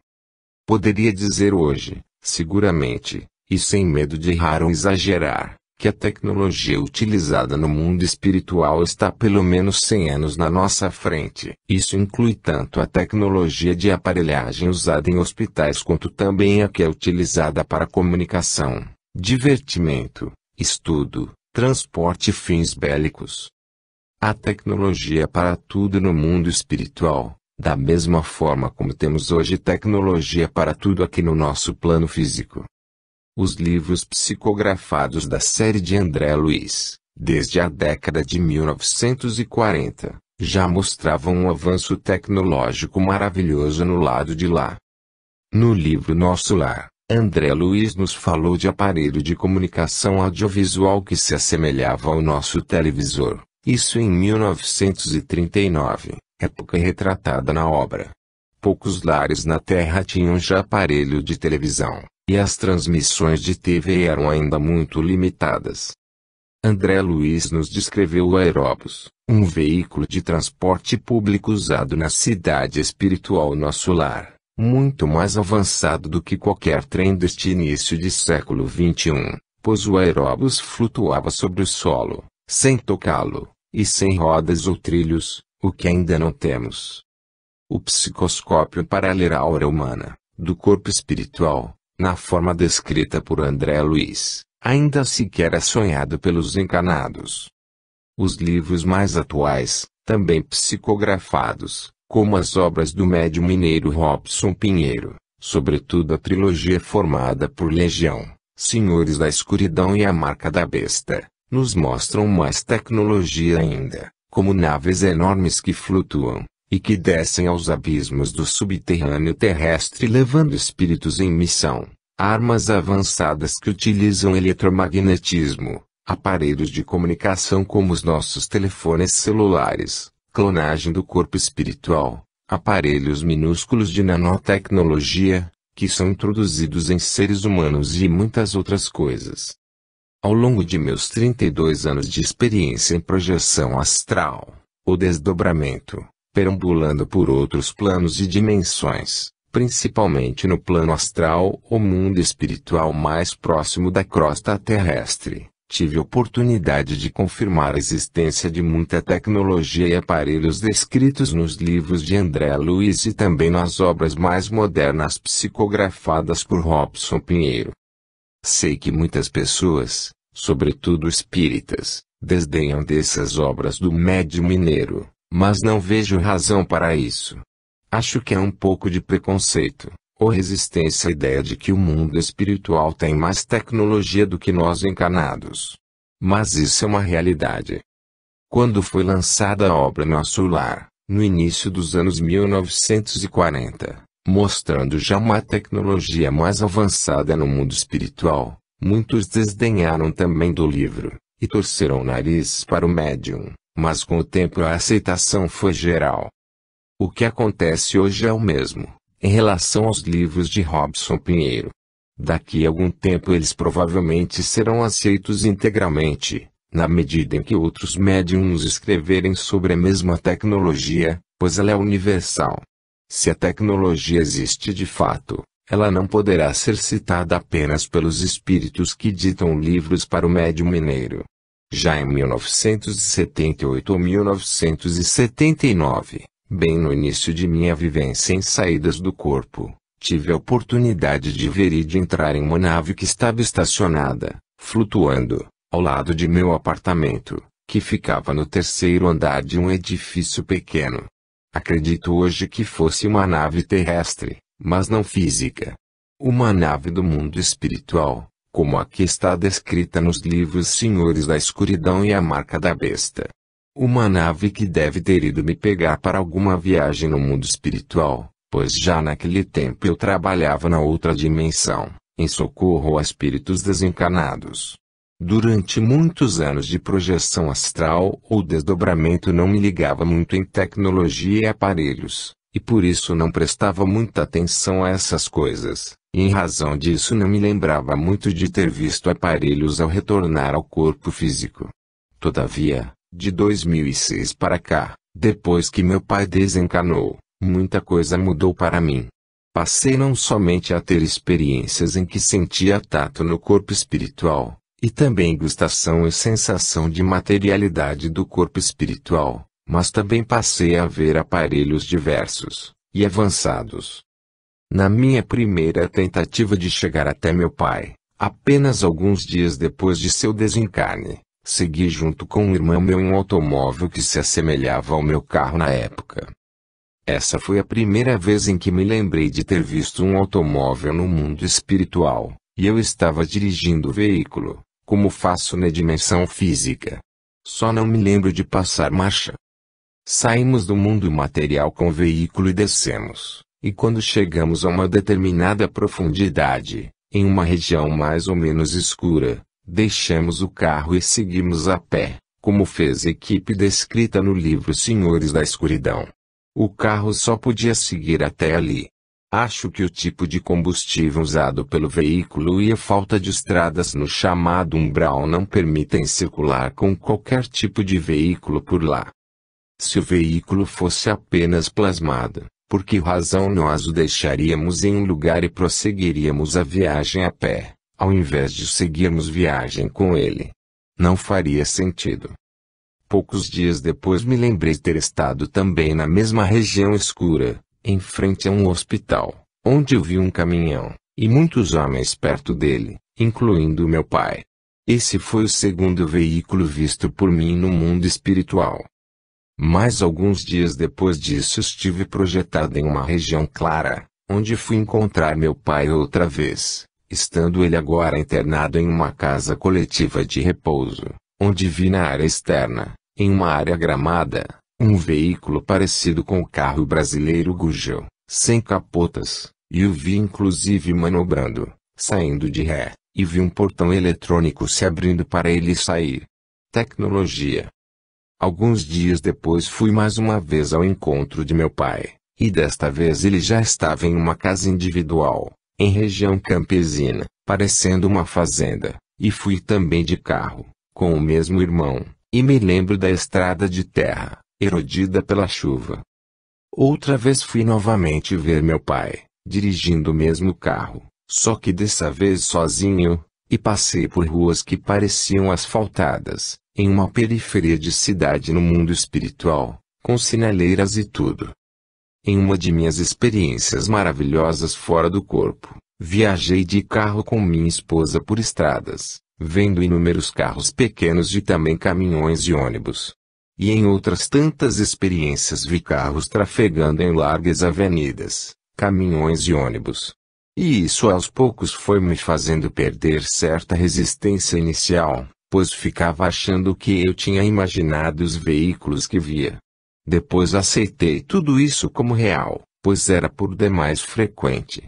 Poderia dizer hoje, seguramente, e sem medo de errar ou exagerar, que a tecnologia utilizada no mundo espiritual está pelo menos 100 anos na nossa frente. Isso inclui tanto a tecnologia de aparelhagem usada em hospitais quanto também a que é utilizada para comunicação, divertimento, estudo, transporte e fins bélicos. Há tecnologia para tudo no mundo espiritual, da mesma forma como temos hoje tecnologia para tudo aqui no nosso plano físico. Os livros psicografados da série de André Luiz, desde a década de 1940, já mostravam um avanço tecnológico maravilhoso no lado de lá. No livro Nosso Lar, André Luiz nos falou de aparelho de comunicação audiovisual que se assemelhava ao nosso televisor, isso em 1939, época retratada na obra. Poucos lares na Terra tinham já aparelho de televisão, e as transmissões de TV eram ainda muito limitadas. André Luiz nos descreveu o aeróbus, um veículo de transporte público usado na cidade espiritual Nosso Lar, muito mais avançado do que qualquer trem deste início de século XXI, pois o aeróbus flutuava sobre o solo, sem tocá-lo, e sem rodas ou trilhos, o que ainda não temos. O psicoscópio para ler a aura humana, do corpo espiritual, na forma descrita por André Luiz, ainda sequer é sonhado pelos encanados. Os livros mais atuais, também psicografados, como as obras do médium mineiro Robson Pinheiro, sobretudo a trilogia formada por Legião, Senhores da Escuridão e A Marca da Besta, nos mostram mais tecnologia ainda, como naves enormes que flutuam, e que descem aos abismos do subterrâneo terrestre levando espíritos em missão, armas avançadas que utilizam eletromagnetismo, aparelhos de comunicação como os nossos telefones celulares, clonagem do corpo espiritual, aparelhos minúsculos de nanotecnologia, que são introduzidos em seres humanos e muitas outras coisas. Ao longo de meus 32 anos de experiência em projeção astral, o desdobramento, perambulando por outros planos e dimensões, principalmente no plano astral ou mundo espiritual mais próximo da crosta terrestre, tive oportunidade de confirmar a existência de muita tecnologia e aparelhos descritos nos livros de André Luiz e também nas obras mais modernas psicografadas por Robson Pinheiro. Sei que muitas pessoas, sobretudo espíritas, desdenham dessas obras do médium mineiro, mas não vejo razão para isso. Acho que é um pouco de preconceito, ou resistência à ideia de que o mundo espiritual tem mais tecnologia do que nós encanados. Mas isso é uma realidade. Quando foi lançada a obra Nosso Lar, no início dos anos 1940, mostrando já uma tecnologia mais avançada no mundo espiritual, muitos desdenharam também do livro, e torceram narizes para o médium, mas com o tempo a aceitação foi geral. O que acontece hoje é o mesmo, em relação aos livros de Robson Pinheiro. Daqui a algum tempo eles provavelmente serão aceitos integralmente, na medida em que outros médiums escreverem sobre a mesma tecnologia, pois ela é universal. Se a tecnologia existe de fato, ela não poderá ser citada apenas pelos espíritos que ditam livros para o médium mineiro. Já em 1978 ou 1979, bem no início de minha vivência em saídas do corpo, tive a oportunidade de ver e de entrar em uma nave que estava estacionada, flutuando, ao lado de meu apartamento, que ficava no terceiro andar de um edifício pequeno. Acredito hoje que fosse uma nave terrestre, mas não física. Uma nave do mundo espiritual, como a que está descrita nos livros Senhores da Escuridão e a Marca da Besta. Uma nave que deve ter ido me pegar para alguma viagem no mundo espiritual, pois já naquele tempo eu trabalhava na outra dimensão, em socorro a espíritos desencarnados. Durante muitos anos de projeção astral ou desdobramento não me ligava muito em tecnologia e aparelhos, e por isso não prestava muita atenção a essas coisas, e em razão disso não me lembrava muito de ter visto aparelhos ao retornar ao corpo físico. Todavia, de 2006 para cá, depois que meu pai desencarnou, muita coisa mudou para mim. Passei não somente a ter experiências em que sentia tato no corpo espiritual, e também gustação e sensação de materialidade do corpo espiritual, mas também passei a ver aparelhos diversos e avançados. Na minha primeira tentativa de chegar até meu pai, apenas alguns dias depois de seu desencarne, segui junto com um irmão meu em um automóvel que se assemelhava ao meu carro na época. Essa foi a primeira vez em que me lembrei de ter visto um automóvel no mundo espiritual, e eu estava dirigindo o veículo, como faço na dimensão física. Só não me lembro de passar marcha. Saímos do mundo material com o veículo e descemos, e quando chegamos a uma determinada profundidade, em uma região mais ou menos escura, deixamos o carro e seguimos a pé, como fez a equipe descrita no livro Senhores da Escuridão. O carro só podia seguir até ali. Acho que o tipo de combustível usado pelo veículo e a falta de estradas no chamado umbral não permitem circular com qualquer tipo de veículo por lá. Se o veículo fosse apenas plasmado, por que razão nós o deixaríamos em um lugar e prosseguiríamos a viagem a pé, ao invés de seguirmos viagem com ele? Não faria sentido. Poucos dias depois me lembrei de ter estado também na mesma região escura, em frente a um hospital, onde eu vi um caminhão, e muitos homens perto dele, incluindo meu pai. Esse foi o segundo veículo visto por mim no mundo espiritual. Mas alguns dias depois disso estive projetado em uma região clara, onde fui encontrar meu pai outra vez, estando ele agora internado em uma casa coletiva de repouso, onde vi na área externa, em uma área gramada, um veículo parecido com o carro brasileiro Gugel, sem capotas, e o vi inclusive manobrando, saindo de ré, e vi um portão eletrônico se abrindo para ele sair. Tecnologia. Alguns dias depois fui mais uma vez ao encontro de meu pai, e desta vez ele já estava em uma casa individual, em região campesina, parecendo uma fazenda, e fui também de carro, com o mesmo irmão, e me lembro da estrada de terra, erodida pela chuva. Outra vez fui novamente ver meu pai, dirigindo o mesmo carro, só que dessa vez sozinho, e passei por ruas que pareciam asfaltadas, em uma periferia de cidade no mundo espiritual, com sinaleiras e tudo. Em uma de minhas experiências maravilhosas fora do corpo, viajei de carro com minha esposa por estradas, vendo inúmeros carros pequenos e também caminhões e ônibus. E em outras tantas experiências vi carros trafegando em largas avenidas, caminhões e ônibus. E isso aos poucos foi me fazendo perder certa resistência inicial, pois ficava achando que eu tinha imaginado os veículos que via. Depois aceitei tudo isso como real, pois era por demais frequente.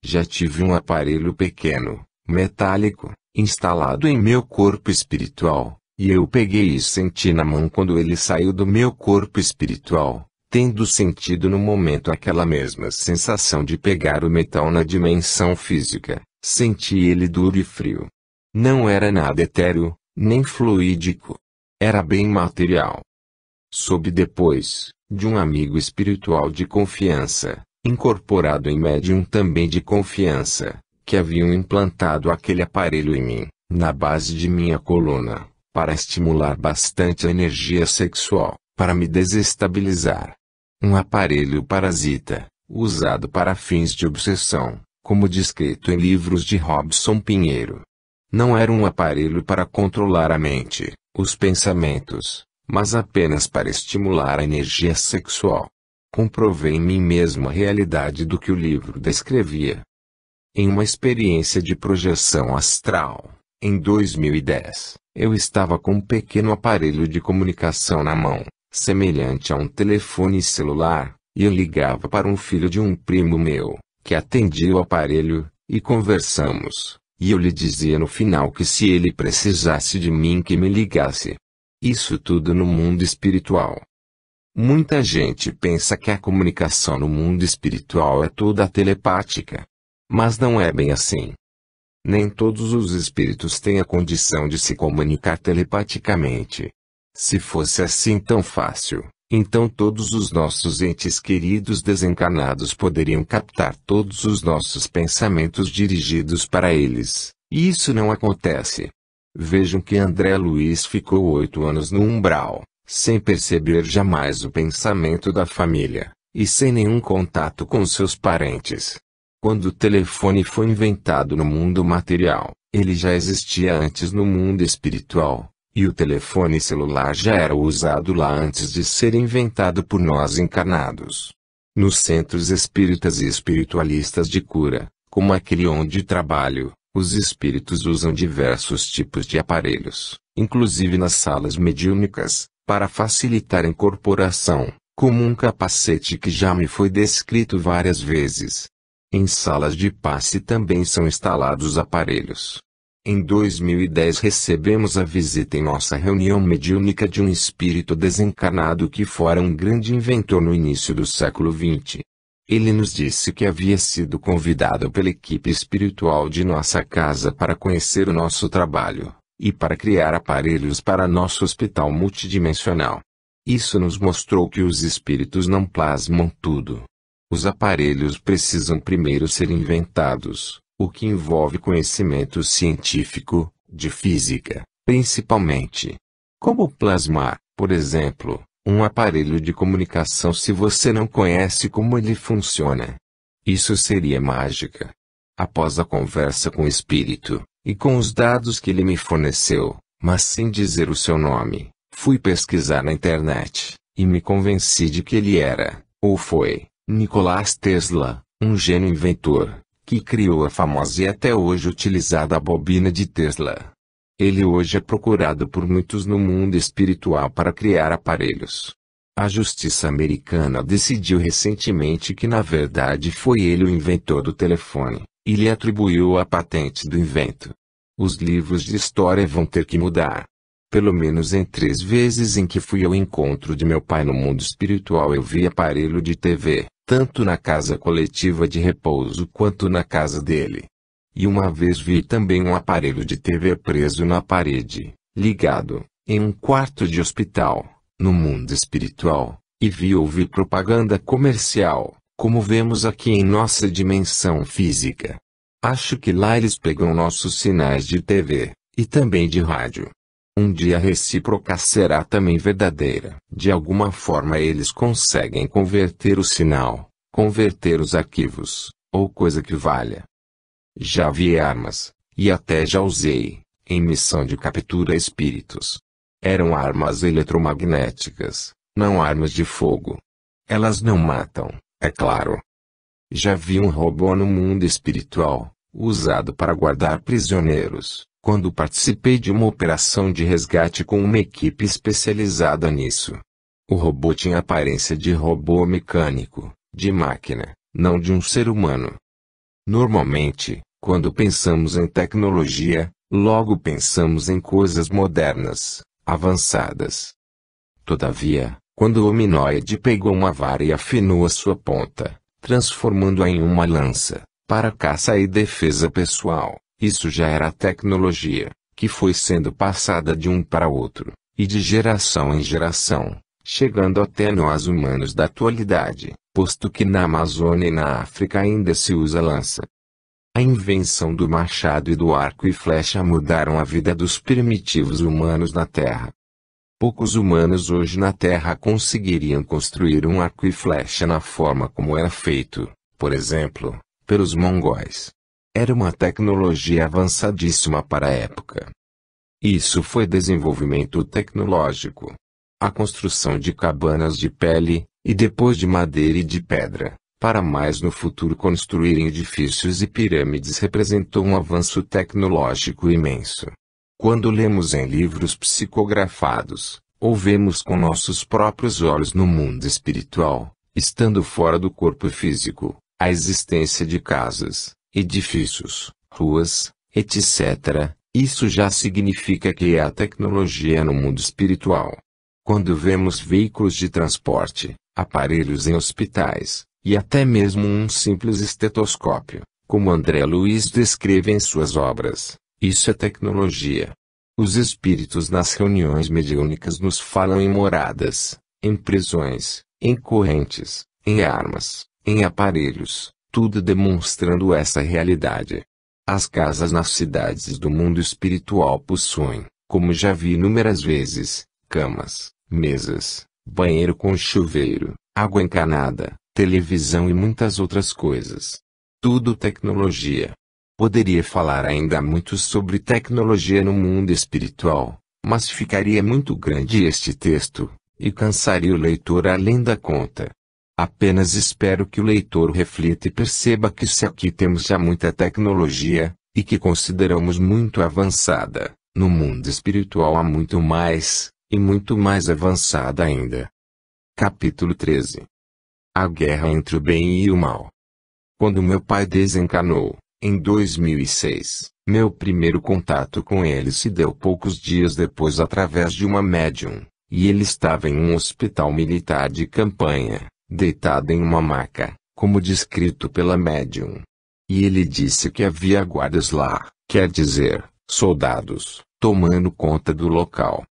Já tive um aparelho pequeno, metálico, instalado em meu corpo espiritual, e eu peguei e senti na mão quando ele saiu do meu corpo espiritual, tendo sentido no momento aquela mesma sensação de pegar o metal na dimensão física, senti ele duro e frio. Não era nada etéreo, nem fluídico. Era bem material. Soube depois, de um amigo espiritual de confiança, incorporado em médium também de confiança, que haviam implantado aquele aparelho em mim, na base de minha coluna, para estimular bastante a energia sexual, para me desestabilizar. Um aparelho parasita, usado para fins de obsessão, como descrito em livros de Robson Pinheiro. Não era um aparelho para controlar a mente, os pensamentos, mas apenas para estimular a energia sexual. Comprovei em mim mesmo a realidade do que o livro descrevia. Em uma experiência de projeção astral, em 2010, eu estava com um pequeno aparelho de comunicação na mão, semelhante a um telefone celular, e eu ligava para um filho de um primo meu, que atendia o aparelho, e conversamos, e eu lhe dizia no final que se ele precisasse de mim que me ligasse. Isso tudo no mundo espiritual. Muita gente pensa que a comunicação no mundo espiritual é toda telepática. Mas não é bem assim. Nem todos os espíritos têm a condição de se comunicar telepaticamente. Se fosse assim tão fácil, então todos os nossos entes queridos desencarnados poderiam captar todos os nossos pensamentos dirigidos para eles, e isso não acontece. Vejam que André Luiz ficou 8 anos no umbral, sem perceber jamais o pensamento da família, e sem nenhum contato com seus parentes. Quando o telefone foi inventado no mundo material, ele já existia antes no mundo espiritual, e o telefone celular já era usado lá antes de ser inventado por nós encarnados. Nos centros espíritas e espiritualistas de cura, como aquele onde trabalho, os espíritos usam diversos tipos de aparelhos, inclusive nas salas mediúnicas, para facilitar a incorporação, como um capacete que já me foi descrito várias vezes. Em salas de passe também são instalados aparelhos. Em 2010 recebemos a visita em nossa reunião mediúnica de um espírito desencarnado que fora um grande inventor no início do século XX. Ele nos disse que havia sido convidado pela equipe espiritual de nossa casa para conhecer o nosso trabalho, e para criar aparelhos para nosso hospital multidimensional. Isso nos mostrou que os espíritos não plasmam tudo. Os aparelhos precisam primeiro ser inventados, o que envolve conhecimento científico, de física, principalmente. Como plasmar, por exemplo, um aparelho de comunicação se você não conhece como ele funciona? Isso seria mágica. Após a conversa com o espírito, e com os dados que ele me forneceu, mas sem dizer o seu nome, fui pesquisar na internet, e me convenci de que ele era, ou foi, Nikola Tesla, um gênio inventor, que criou a famosa e até hoje utilizada bobina de Tesla. Ele hoje é procurado por muitos no mundo espiritual para criar aparelhos. A justiça americana decidiu recentemente que na verdade foi ele o inventor do telefone, e lhe atribuiu a patente do invento. Os livros de história vão ter que mudar. Pelo menos em 3 vezes em que fui ao encontro de meu pai no mundo espiritual eu vi aparelho de TV, tanto na casa coletiva de repouso quanto na casa dele. E uma vez vi também um aparelho de TV preso na parede, ligado, em um quarto de hospital, no mundo espiritual, e ouvi propaganda comercial, como vemos aqui em nossa dimensão física. Acho que lá eles pegam nossos sinais de TV, e também de rádio. Um dia a recíproca será também verdadeira. De alguma forma eles conseguem converter o sinal, converter os arquivos, ou coisa que valha. Já vi armas, e até já usei, em missão de captura espíritos. Eram armas eletromagnéticas, não armas de fogo. Elas não matam, é claro. Já vi um robô no mundo espiritual, usado para guardar prisioneiros, quando participei de uma operação de resgate com uma equipe especializada nisso. O robô tinha aparência de robô mecânico, de máquina, não de um ser humano. Normalmente, quando pensamos em tecnologia, Logo pensamos em coisas modernas, avançadas. Todavia, quando o hominoide pegou uma vara e afinou a sua ponta, transformando-a em uma lança, para caça e defesa pessoal, isso já era a tecnologia, que foi sendo passada de um para outro, e de geração em geração, chegando até nós humanos da atualidade, posto que na Amazônia e na África ainda se usa lança. A invenção do machado e do arco e flecha mudaram a vida dos primitivos humanos na Terra. Poucos humanos hoje na Terra conseguiriam construir um arco e flecha na forma como era feito, por exemplo, pelos mongóis. Era uma tecnologia avançadíssima para a época. Isso foi desenvolvimento tecnológico. A construção de cabanas de pele, e depois de madeira e de pedra, para mais no futuro construírem edifícios e pirâmides representou um avanço tecnológico imenso. Quando lemos em livros psicografados, ou vemos com nossos próprios olhos no mundo espiritual, estando fora do corpo físico, a existência de casas, edifícios, ruas, etc., isso já significa que há tecnologia no mundo espiritual. Quando vemos veículos de transporte, aparelhos em hospitais, e até mesmo um simples estetoscópio, como André Luiz descreve em suas obras, isso é tecnologia. Os espíritos nas reuniões mediúnicas nos falam em moradas, em prisões, em correntes, em armas, em aparelhos, tudo demonstrando essa realidade. As casas nas cidades do mundo espiritual possuem, como já vi inúmeras vezes, camas, mesas, banheiro com chuveiro, água encanada, televisão e muitas outras coisas. Tudo tecnologia. Poderia falar ainda muito sobre tecnologia no mundo espiritual, mas ficaria muito grande este texto, e cansaria o leitor além da conta. Apenas espero que o leitor reflita e perceba que se aqui temos já muita tecnologia, e que consideramos muito avançada, no mundo espiritual há muito mais, e muito mais avançada ainda. Capítulo 13. A guerra entre o bem e o mal. Quando meu pai desencanou, em 2006, meu primeiro contato com ele se deu poucos dias depois através de uma médium, e ele estava em um hospital militar de campanha, deitado em uma maca, como descrito pela médium. E ele disse que havia guardas lá, quer dizer, soldados, tomando conta do local.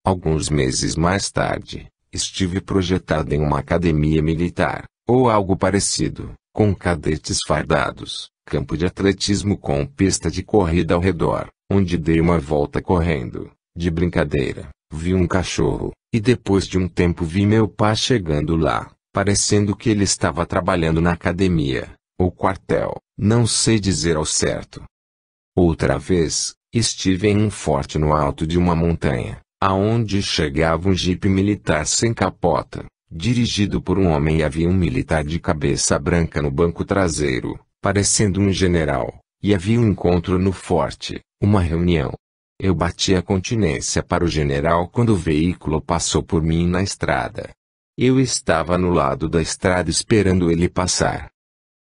Alguns meses mais tarde, estive projetado em uma academia militar, ou algo parecido, com cadetes fardados, campo de atletismo com pista de corrida ao redor, onde dei uma volta correndo, de brincadeira, vi um cachorro, e depois de um tempo vi meu pai chegando lá, parecendo que ele estava trabalhando na academia, ou quartel, não sei dizer ao certo. Outra vez, estive em um forte no alto de uma montanha, aonde chegava um jipe militar sem capota, dirigido por um homem e havia um militar de cabeça branca no banco traseiro, parecendo um general, e havia um encontro no forte, uma reunião. Eu bati a continência para o general quando o veículo passou por mim na estrada. Eu estava no lado da estrada esperando ele passar.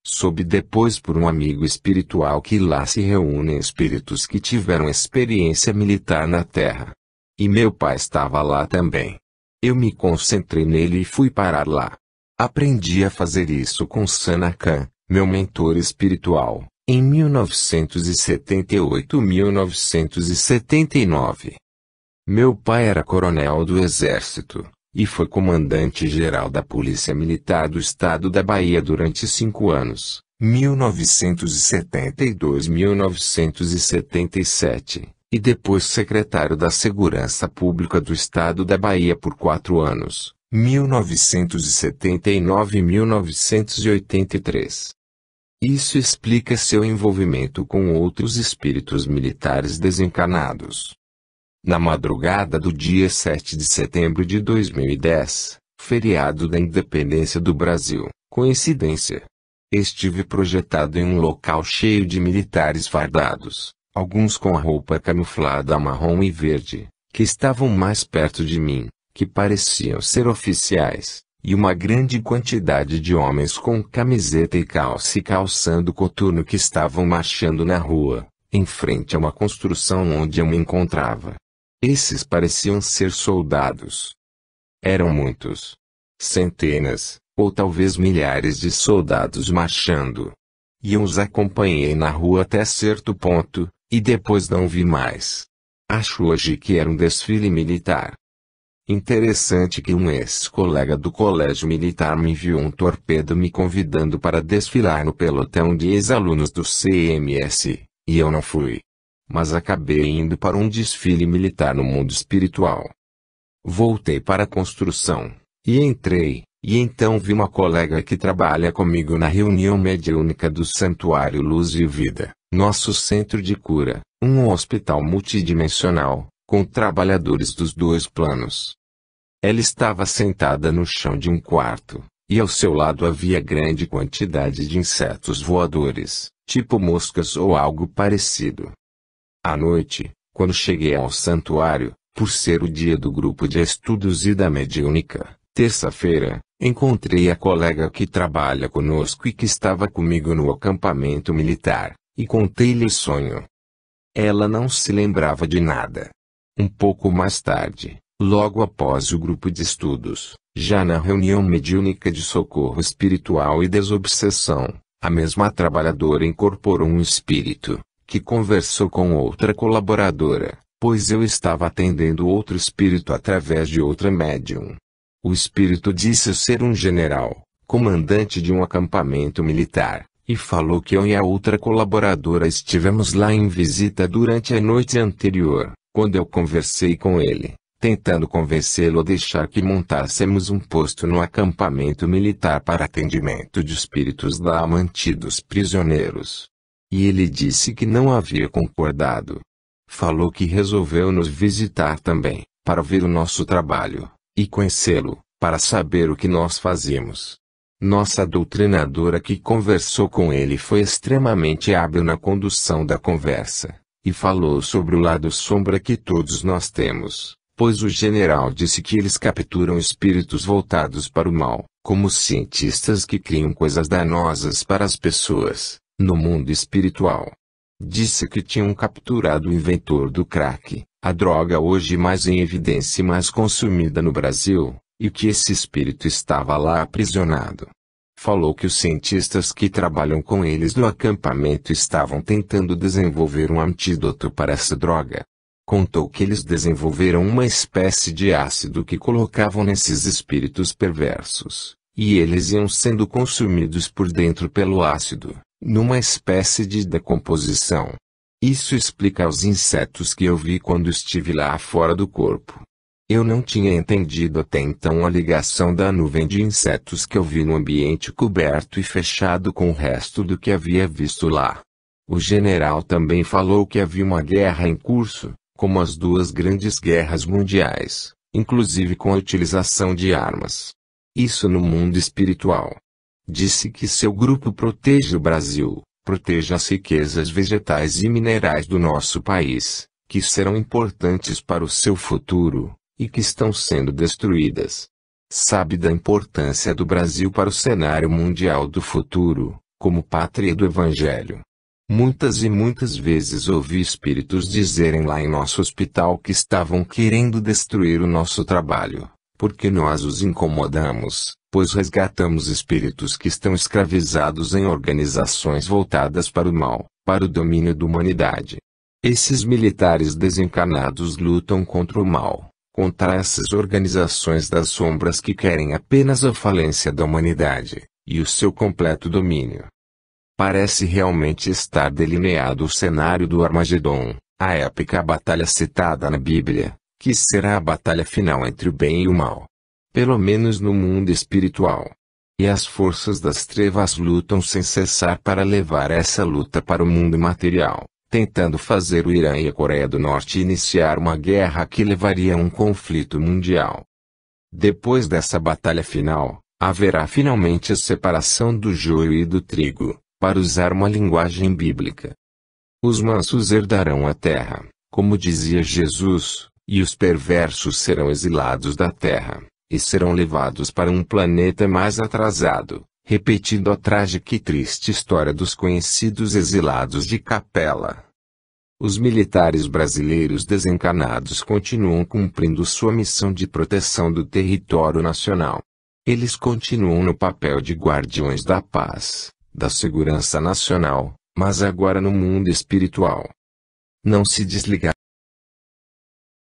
Soube depois por um amigo espiritual que lá se reúnem espíritos que tiveram experiência militar na Terra. E meu pai estava lá também. Eu me concentrei nele e fui parar lá. Aprendi a fazer isso com Sanakan, meu mentor espiritual, em 1978-1979. Meu pai era coronel do Exército, e foi comandante-geral da Polícia Militar do Estado da Bahia durante 5 anos, 1972-1977, e depois secretário da Segurança Pública do Estado da Bahia por 4 anos, 1979-1983. Isso explica seu envolvimento com outros espíritos militares desencarnados. Na madrugada do dia 7 de setembro de 2010, feriado da Independência do Brasil, coincidência. Estive projetado em um local cheio de militares fardados, alguns com a roupa camuflada marrom e verde, que estavam mais perto de mim, que pareciam ser oficiais, e uma grande quantidade de homens com camiseta e calça e calçando coturno que estavam marchando na rua, em frente a uma construção onde eu me encontrava. Esses pareciam ser soldados. Eram muitos. Centenas, ou talvez milhares de soldados marchando. E eu os acompanhei na rua até certo ponto, e depois não vi mais. Acho hoje que era um desfile militar. Interessante que um ex-colega do colégio militar me enviou um torpedo me convidando para desfilar no pelotão de ex-alunos do CMS, e eu não fui. Mas acabei indo para um desfile militar no mundo espiritual. Voltei para a construção, e entrei, e então vi uma colega que trabalha comigo na reunião mediúnica do Santuário Luz e Vida, nosso centro de cura, um hospital multidimensional, com trabalhadores dos dois planos. Ela estava sentada no chão de um quarto, e ao seu lado havia grande quantidade de insetos voadores, tipo moscas ou algo parecido. À noite, quando cheguei ao santuário, por ser o dia do grupo de estudos e da mediúnica, terça-feira, encontrei a colega que trabalha conosco e que estava comigo no acampamento militar, e contei-lhe o sonho. Ela não se lembrava de nada. Um pouco mais tarde, logo após o grupo de estudos, já na reunião mediúnica de socorro espiritual e desobsessão, a mesma trabalhadora incorporou um espírito, que conversou com outra colaboradora, pois eu estava atendendo outro espírito através de outra médium. O espírito disse ser um general, comandante de um acampamento militar, e falou que eu e a outra colaboradora estivemos lá em visita durante a noite anterior, quando eu conversei com ele, tentando convencê-lo a deixar que montássemos um posto no acampamento militar para atendimento de espíritos lá mantidos prisioneiros. E ele disse que não havia concordado. Falou que resolveu nos visitar também, para ver o nosso trabalho, e conhecê-lo, para saber o que nós fazíamos. Nossa doutrinadora que conversou com ele foi extremamente hábil na condução da conversa, e falou sobre o lado sombra que todos nós temos, pois o general disse que eles capturam espíritos voltados para o mal, como cientistas que criam coisas danosas para as pessoas, no mundo espiritual. Disse que tinham capturado o inventor do crack, a droga hoje mais em evidência e mais consumida no Brasil, e que esse espírito estava lá aprisionado. Falou que os cientistas que trabalham com eles no acampamento estavam tentando desenvolver um antídoto para essa droga. Contou que eles desenvolveram uma espécie de ácido que colocavam nesses espíritos perversos, e eles iam sendo consumidos por dentro pelo ácido, numa espécie de decomposição. Isso explica os insetos que eu vi quando estive lá fora do corpo. Eu não tinha entendido até então a ligação da nuvem de insetos que eu vi no ambiente coberto e fechado com o resto do que havia visto lá. O general também falou que havia uma guerra em curso, como as duas grandes guerras mundiais, inclusive com a utilização de armas. Isso no mundo espiritual. Disse que seu grupo protege o Brasil, protege as riquezas vegetais e minerais do nosso país, que serão importantes para o seu futuro, e que estão sendo destruídas. Sabe da importância do Brasil para o cenário mundial do futuro, como pátria do Evangelho. Muitas e muitas vezes ouvi espíritos dizerem lá em nosso hospital que estavam querendo destruir o nosso trabalho, porque nós os incomodamos, pois resgatamos espíritos que estão escravizados em organizações voltadas para o mal, para o domínio da humanidade. Esses militares desencarnados lutam contra o mal, contra essas organizações das sombras que querem apenas a falência da humanidade, e o seu completo domínio. Parece realmente estar delineado o cenário do Armagedon, a épica batalha citada na Bíblia, que será a batalha final entre o bem e o mal. Pelo menos no mundo espiritual. E as forças das trevas lutam sem cessar para levar essa luta para o mundo material, tentando fazer o Irã e a Coreia do Norte iniciar uma guerra que levaria a um conflito mundial. Depois dessa batalha final, haverá finalmente a separação do joio e do trigo, para usar uma linguagem bíblica. Os mansos herdarão a terra, como dizia Jesus, e os perversos serão exilados da terra, e serão levados para um planeta mais atrasado, repetindo a trágica e triste história dos conhecidos exilados de Capela. Os militares brasileiros desencarnados continuam cumprindo sua missão de proteção do território nacional. Eles continuam no papel de guardiões da paz, da segurança nacional, mas agora no mundo espiritual. Não se desligar.